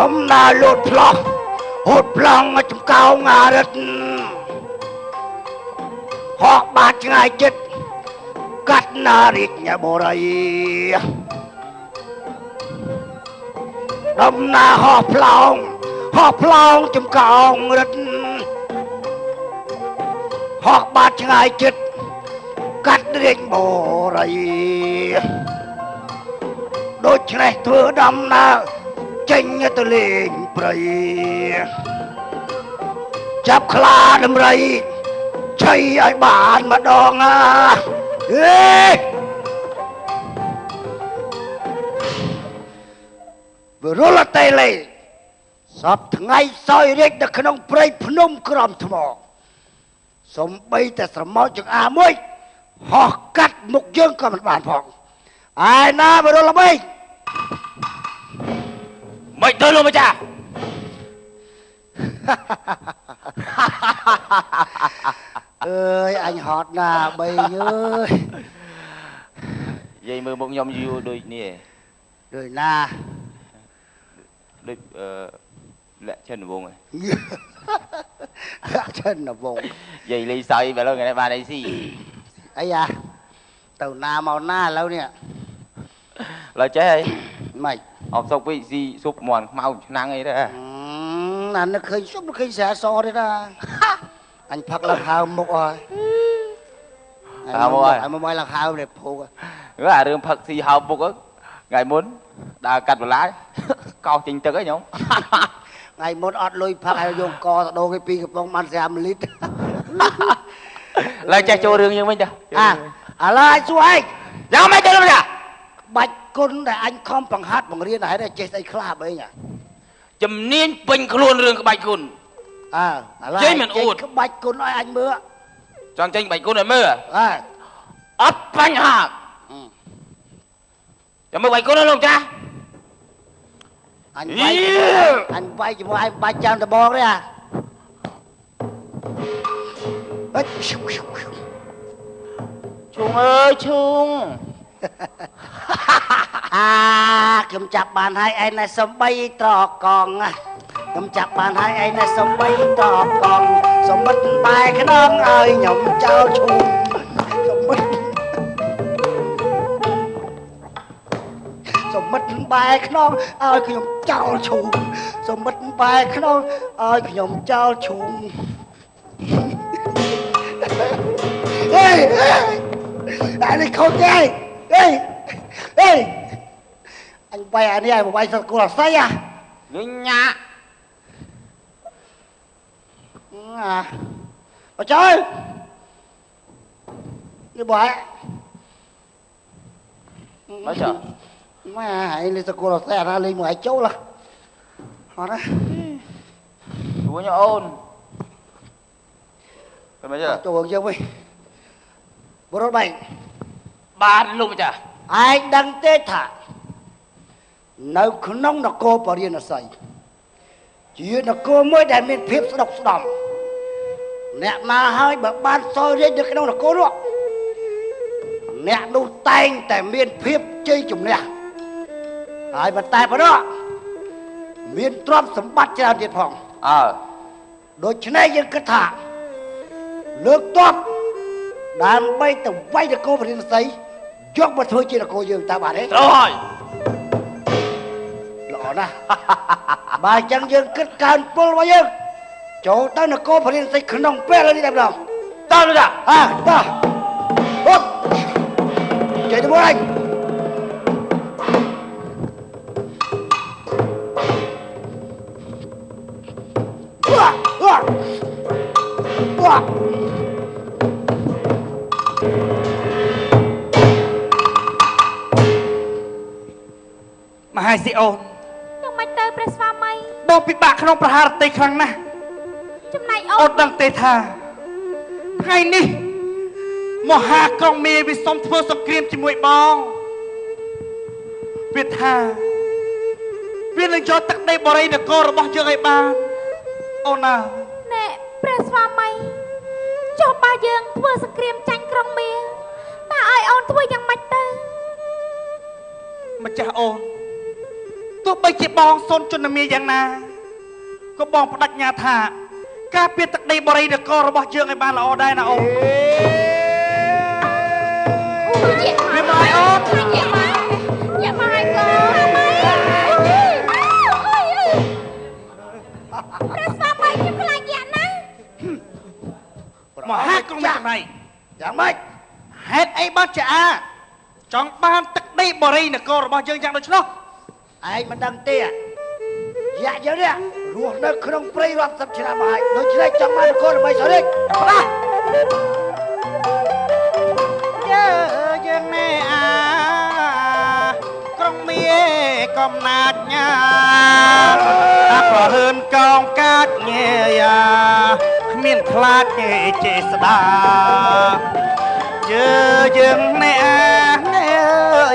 ដំណើរលោតផ្លោះហូតប្លង់ចំកោងអារិតហោះបាត់ឆ្ងាយចិត្តកាត់ណារិញបរិយដំណើរហោះប្លង់ចំកោងរិតហោះបាត់ឆ្ងាយចិត្តកាត់រិញបរិយដូច្នេះធ្វើដំណើរចេញទៅលេងព្រៃចាប់ខ្លាដំរីឆៃឲ្យបានម្ដងអេបរលតេលេសពថ្ងៃសោយរាជនៅក្នុងព្រៃភ្នំក្រំថ្មសំបីតែស្រមោចចង្អាមួយហោះកាត់មុខយើងក៏មិនបានផងឯណាបរលល្បីមិនទៅលោកម្ចាស់អើយអញហត់ណាបីអើយយាយមើលមុខខ្ញុំយូរដូចនេះដូចណាដូចលាក់ឈិនវងហ៎លាក់ឈិនវងយាយលេងសើចបើឡើយថ្ងៃនេះបានអីស៊ីអីយ៉ាទៅណាមកណាឥឡូវនេះឡើយចេះអីម៉េចអបសុកពេកស៊ីស៊ុបមាន់ខ្មៅឆ្នាំងអីដែរណានឹកឃើញស៊ុបនឹកឃើញស្រាសទេណាអញផឹកឡើងហើមមុខហើយហើមមកហើយមកឡើងហើមនេះភោគអារឿងផឹកស៊ីហើមមុខថ្ងៃមុនដើរកាត់បន្លាយកោសចេញទឹកហ៎ខ្ញុំថ្ងៃមុនអត់លុយផឹកហើយយកកទៅដូរគេ2កំប៉ុងបាន5លីត្រឡើយចេះចូលរឿងយើងវិញទៅឥឡូវឲ្យសួរឯងយ៉ាងម៉េចទៅលោកចាបាច់គុណដែលអញខំបង្ហាត់បង្រៀនហេតុតែចេះស្អីខ្លះបើអីជំនាញពេញខ្លួនរឿងក្បាច់គុណឥឡូវចេះមិនអួតក្បាច់គុណឲ្យអញមើលចង់ចេញក្បាច់គុណឲ្យមើលអត់បញ្ហាចាំមើលក្បាច់គុណលោកចាអញវាយជាមួយឯងបាច់ចាំដបងទេឈុងអើយឈុងខ្ញុំចាប់បានហើយឯណែសំបីត្រកងខ្ញុំចាប់បានហើយឯណែសំបីត្រកងសំបិតបែខ្នងឲ្យខ្ញុំចោលឈូងសំបិតបែខ្នងឲ្យខ្ញុំចោលឈូងសំបិតបែខ្នងឲ្យខ្ញុំចោលឈូងអេអានេះខុសទេអេអញបាយអានេះឲ្យបាយសត្វគោលអស័យញញ៉ាបើចើនេះបាយមកចើម៉ែហើយនេះសត្វគោលអស័យអាណាលេងមកឲ្យចូលហត់ណាជួយញអូនទៅមកចូលយើងវិញបរត់បែងបានលោកម្ចាស់ឯងដឹងទេថានៅក្នុងនគរពរាណសីជានគរមួយដែលមានភាពស្ដុកស្ដំអ្នកណាហើយបើបានសោយរាជនៅក្នុងនគរនោះអ្នកនោះតែងតែមានភាពជ័យជំនះហើយប៉ុន្តែប៉ុណ្ណោះមានទ្រព្យសម្បត្តិច្រើនទៀតផងដូច្នេះយើងគិតថាលើកទ័ពដើម្បីទៅវាយនគរពរាណសីយកមកធ្វើជានគរយើងតើបាទទេត្រូវហើយល្អណាស់បើអញ្ចឹងយើងគិតកើនពលរបស់យើងចូលទៅនគរពរាណសីក្នុងពេលនេះតែម្ដងតើលោកតាតើអូចេញទៅមកមហាស៊ីអូនយ៉ាងម៉េចទៅព្រះស្វាមីបងពិបាកក្នុងប្រហារតីខ្លាំងណាស់ចំណែកអូនអត់ដឹងទេថាថ្ងៃនេះមហាក្រុងមេវិសុំធ្វើសង្គ្រាមជាមួយបងវាថាវានឹងយកទឹកដីបរិយនគររបស់យើងឲ្យបានអូនណាណែព្រះស្វាមីចុះបើយើងធ្វើសង្គ្រាមចាញ់ក្រុងមេតើឲ្យអូនធ្វើយ៉ាងម៉េចទៅម្ចាស់អូនទោះ ទោះបីជាបងសូនជន្មាយ៉ាងណាក៏បងបដិញ្ញាថាការពារទឹកដីបរិយនគររបស់យើងឲ្យបានល្អដែរណាអូនវាមកអូនយ៉ាម៉ៃកូនព្រះស្វាមីខ្ញុំខ្លាចយ៉ាណាមហាក្រុងមានចំណៃយ៉ាងម៉េចហេតុអីបានជាអាចង់បានទឹកដីបរិយនគររបស់យើងយ៉ាងដូច្នោះឯងមិនដឹងទេយ៉ាយើងនេះរស់នៅក្នុងព្រៃរាប់សិបឆ្នាំហើយដូច្នេះចង់បាននគរដើម្បីសរិទ្ធបាទយើងណែអាក្រុងមាកំណាចញ៉ាអាប្រហើនកោងកាចញ៉ែយ៉ាគ្មានខ្លាចទេចេស្តាយើងណែ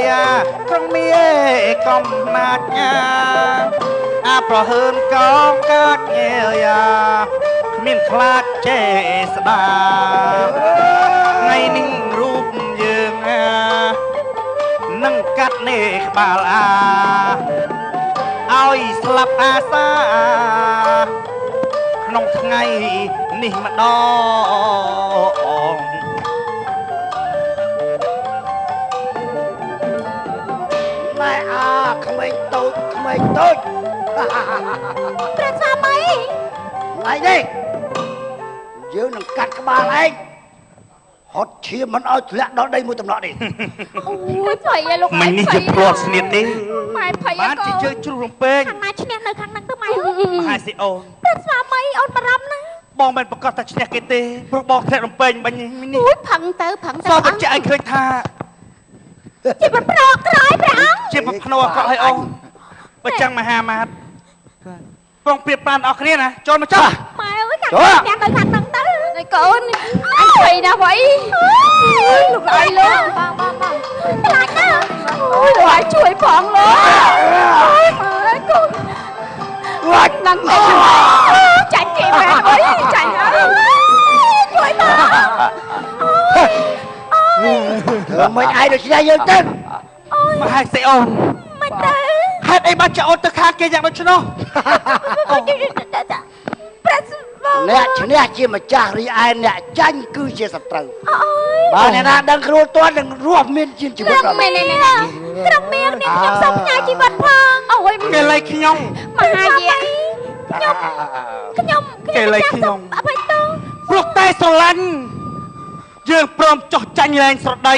យ៉ាក្រុងមាកំណាចញ៉ាអាប្រហើនកោងកាចញ៉ែយ៉ាគ្មានខ្លាចចេស្តាថ្ងៃនេះរូបយើងនឹងកាត់នេក្បាលឲ្យស្លាប់អាសាក្នុងថ្ងៃនេះម្ដងណែអាក្មេងតូចព្រះស្វាមីថ្ងៃនេះយើងនឹងកាត់ក្បាលឯងហត់ឈាមមិនឲ្យធ្លាក់ដល់ដីមួយតំណក់នេះអូយភ័យលោកមិញនេះជាព្រាត់ស្នៀតទេម៉ែភ័យបានជាយើងជ្រុះរំពេងខាងណាឈ្នះនៅខាងហ្នឹងទៅម៉ែមហាស៊ីអូនព្រះស្វាមីអូនបារម្ភណាបងមិនប្រកាសថាឈ្នះគេទេព្រោះបងធ្លាក់រំពេងបាញ់នេះអូយផឹងទៅសូមបញ្ជាក់ឲ្យឃើញថាជាប្រប្រក្រោយព្រះអង្គជាប្រភ្នូអាក្រក់ឲ្យអូនបើចឹងមហាមាតបងព្រៀបប្រានអស់គ្នាណាចូលមកចុះម៉ែអើយខាងណាទៅខាងហ្នឹងទៅឯកូនអញភ័យណាស់វ៉ៃលោកអើយលោកបងខ្លាចណាស់អូយឲ្យជួយផងលោកអើយកូនវាច់នឹងតែចាញ់គេមែនអើយចាញ់អើយជួយមកធ្វើមិនឯងដូចនេះយើងទៅមហាស៊ីអូនមិនទៅហេតុអីបានចោលទៅខាងគេយ៉ាងដូច្នោះព្រះស្វាមីអ្នកឈ្នះជាម្ចាស់រីឯអ្នកចាញ់គឺជាសត្រូវបើអ្នកណាដឹងគ្រួទាន់នឹងរស់មានជីវិតដល់មែនក្រុងមៀងនេះខ្ញុំសូមផ្ញើជីវិតផងអូយគេលៃខ្ញុំមហាយាខ្ញុំគេលៃខ្ញុំអ្វីទៅព្រោះតែស្រឡាញ់យើងព្រមចោះចាញ់លែងស្រដី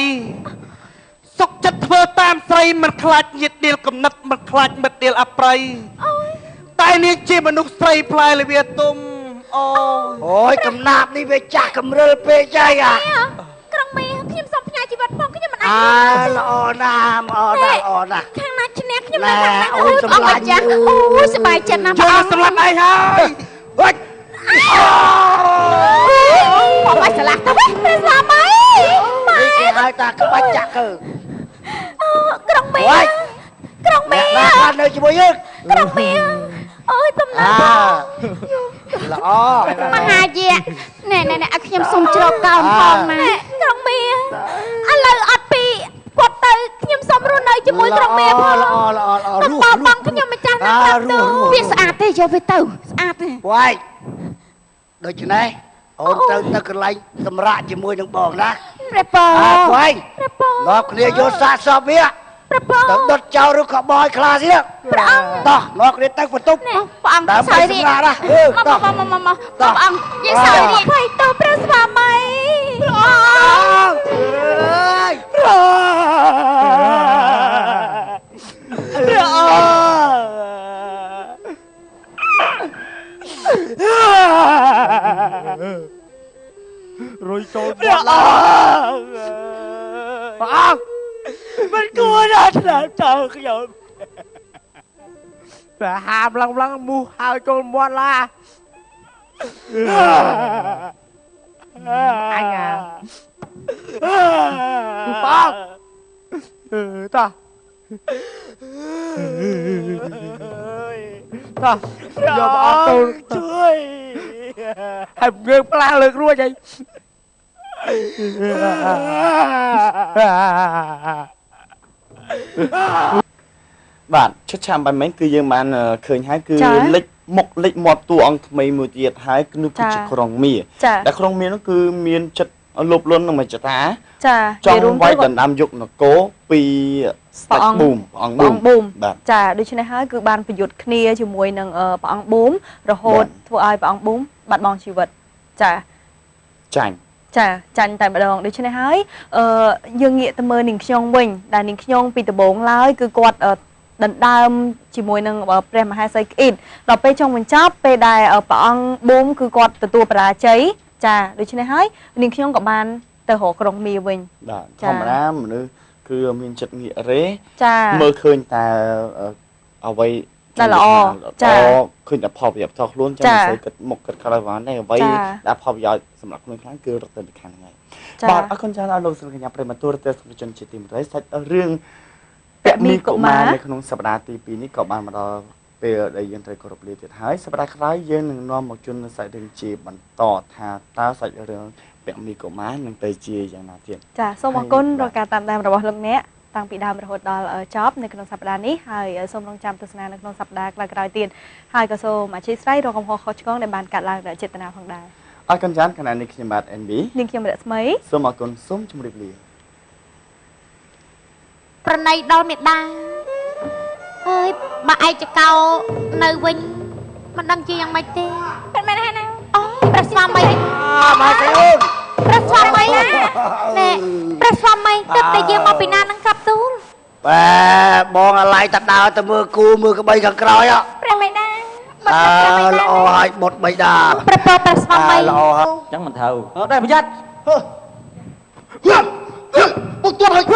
សុកចិត្តធ្វើតាមស្រីមិនខ្លាចញាតិដៀលកំណត់មិនខ្លាចមិត្តដៀលអប្រៃតែនាងជាមនុស្សស្រីផ្លែលវាទុំអូយកំណាប់នេះវាចាស់កំរិលពេកហើយក្រុងមីខ្ញុំសូមផ្ញើជីវិតផងខ្ញុំមិនអាចល្អណាស់ល្អណាស់ខាងណាឈ្នះខ្ញុំនៅខាងណាអូនសម្លាញ់ចាស់អូសប្បាយចិត្តណាស់បងសម្លាញ់អីហើយហុចបងឲ្យឆ្លាស់ទៅព្រះស្វាមីនេះគេហៅថាក្បាច់ចាក់គឺក្រុងមីនៅជាមួយយើងក្រុងមីអូយទំនើបល្អមហាយាណែឲ្យខ្ញុំសុំជ្រកកោនផងណាក្រុងមីឥឡូវអត់ពីគាត់ទៅខ្ញុំសុំរស់នៅជាមួយក្រុងមីផងល្អបងខ្ញុំម្ចាស់ណាស់ទៅវាស្អាតទេយកវាទៅស្អាតទេវ៉ៃដូច្នេះអូនត្រូវទៅកន្លែងសម្រាកជាមួយនឹងបងណាព្រះពរវ៉ៃនាំគ្នាយកសាកសពវាព្រះពរទៅដុតចោលឬក៏បោយខ្លាទៀតព្រះអង្គតោះនាំគ្នាទៅបន្ទប់ព្រះអង្គសោយរាជតោះព្រះអង្គយាយសោយរាជភ័យទៅព្រះស្វាមីព្រះអង្គរុយចូលព្រះអង្គមិនគួរណាស់ទៅខ្ញុំប្រហាមឡើងមូសហើយកូនមាត់ឡាអញបងតោះយកអត់ទៅជួយហើយងើបផ្លាស់លើករួចហើយ បាទឈុតឆាំបានមែនគឺយើងបានឃើញហើយគឺលិចមុខលិចមាត់តួអង្គថ្មីមួយទៀតហើយគឺគឺជាក្រុងមាតែក្រុងមានោះគឺមានចិត្តលោភលន់នឹងមច្ចតាចង់វាយដណ្ដើមយកនគរពីព្រះអង្គប៊ូមចាដូច្នេះហើយគឺបានប្រយុទ្ធគ្នាជាមួយនឹងព្រះអង្គប៊ូមរហូតធ្វើឲ្យព្រះអង្គប៊ូមបាត់បង់ជីវិតចាចាញ់តែម្ដងដូច្នេះហើយយើងងាកទៅមើលនាងខ្ញុំវិញដែលនាងខ្ញុំពីដំបូងឡើយគឺគាត់ដណ្ដើមជាមួយនឹងព្រះមហាក្សីក្អ៊ីតដល់ពេលចុងបញ្ចប់ពេលដែលព្រះអង្គប៊ូមគឺគាត់ទទួលបរាជ័យចាដូច្នេះហើយនាងខ្ញុំក៏បានទៅរកក្រុងមាវិញបាទធម្មតាមនុស្សគឺមានចិត្តងាករេចាមើលឃើញតែអ្វីដែលល្អចាឃើញតែផលប្រយោជន៍ផ្ទាល់ខ្លួនចាំមិនសូវគិតមុខគិតក្រោយបានទេអ្វីដែលផលប្រយោជន៍សម្រាប់ខ្លួនខ្លាំងគឺរកទៅខាងហ្នឹងបាទអរគុណច្រើនដល់លោកស្រីកញ្ញាប្រិមត្តទូរទស្សនិកជនជាទីមេត្រីសាច់រឿងពាក់មីកុមារនៅក្នុងសប្តាហ៍ទី2នេះក៏បានមកដល់ពេលដែលយើងត្រូវគោរពលាទៀតហើយសប្តាហ៍ក្រោយយើងនឹងនាំមកជូនសាច់រឿងជាបន្តថាតើសាច់រឿងពាក់មីកុមារនឹងទៅជាយ៉ាងណាទៀតចាសូមអរគុណរាល់ការតាមដានរបស់លោកអ្នកតាំងពីដើមរហូតដល់ចប់នៅក្នុងសប្តាហ៍នេះហើយសូមរងចាំទស្សនានៅក្នុងសប្តាហ៍ក្រោយទៀតហើយក៏សូមអធិស្ឋានរកកំហុសខុសឆ្គងដែលបានកាត់ឡើងដោយចេតនាផងដែរអរគុណច្រើនគណៈនេះខ្ញុំបាទ NB នាងខ្ញុំរស្មីសូមអរគុណសូមជម្រាបលាប្រណីដល់មេដាអើយបើឯកចកោនៅវិញមិនដឹងជាយ៉ាងម៉េចទេមិនមែនណាអូព្រះស្វាមីមកទេអូនព្រះស្វាមីណាណែព្រះស្វាមីទឹកតែយើងមកពីណានឹងកាប់ទូលបាទបងអាឡៃតាដើរទៅមើលគូមើលក្បីខាងក្រោយព្រះមេដាល្អហើយបុតបៃតាព្រះស្វាមីល្អហើយចឹងមិនត្រូវដែរប្រយ័ត្នពុកទាត់ហើយ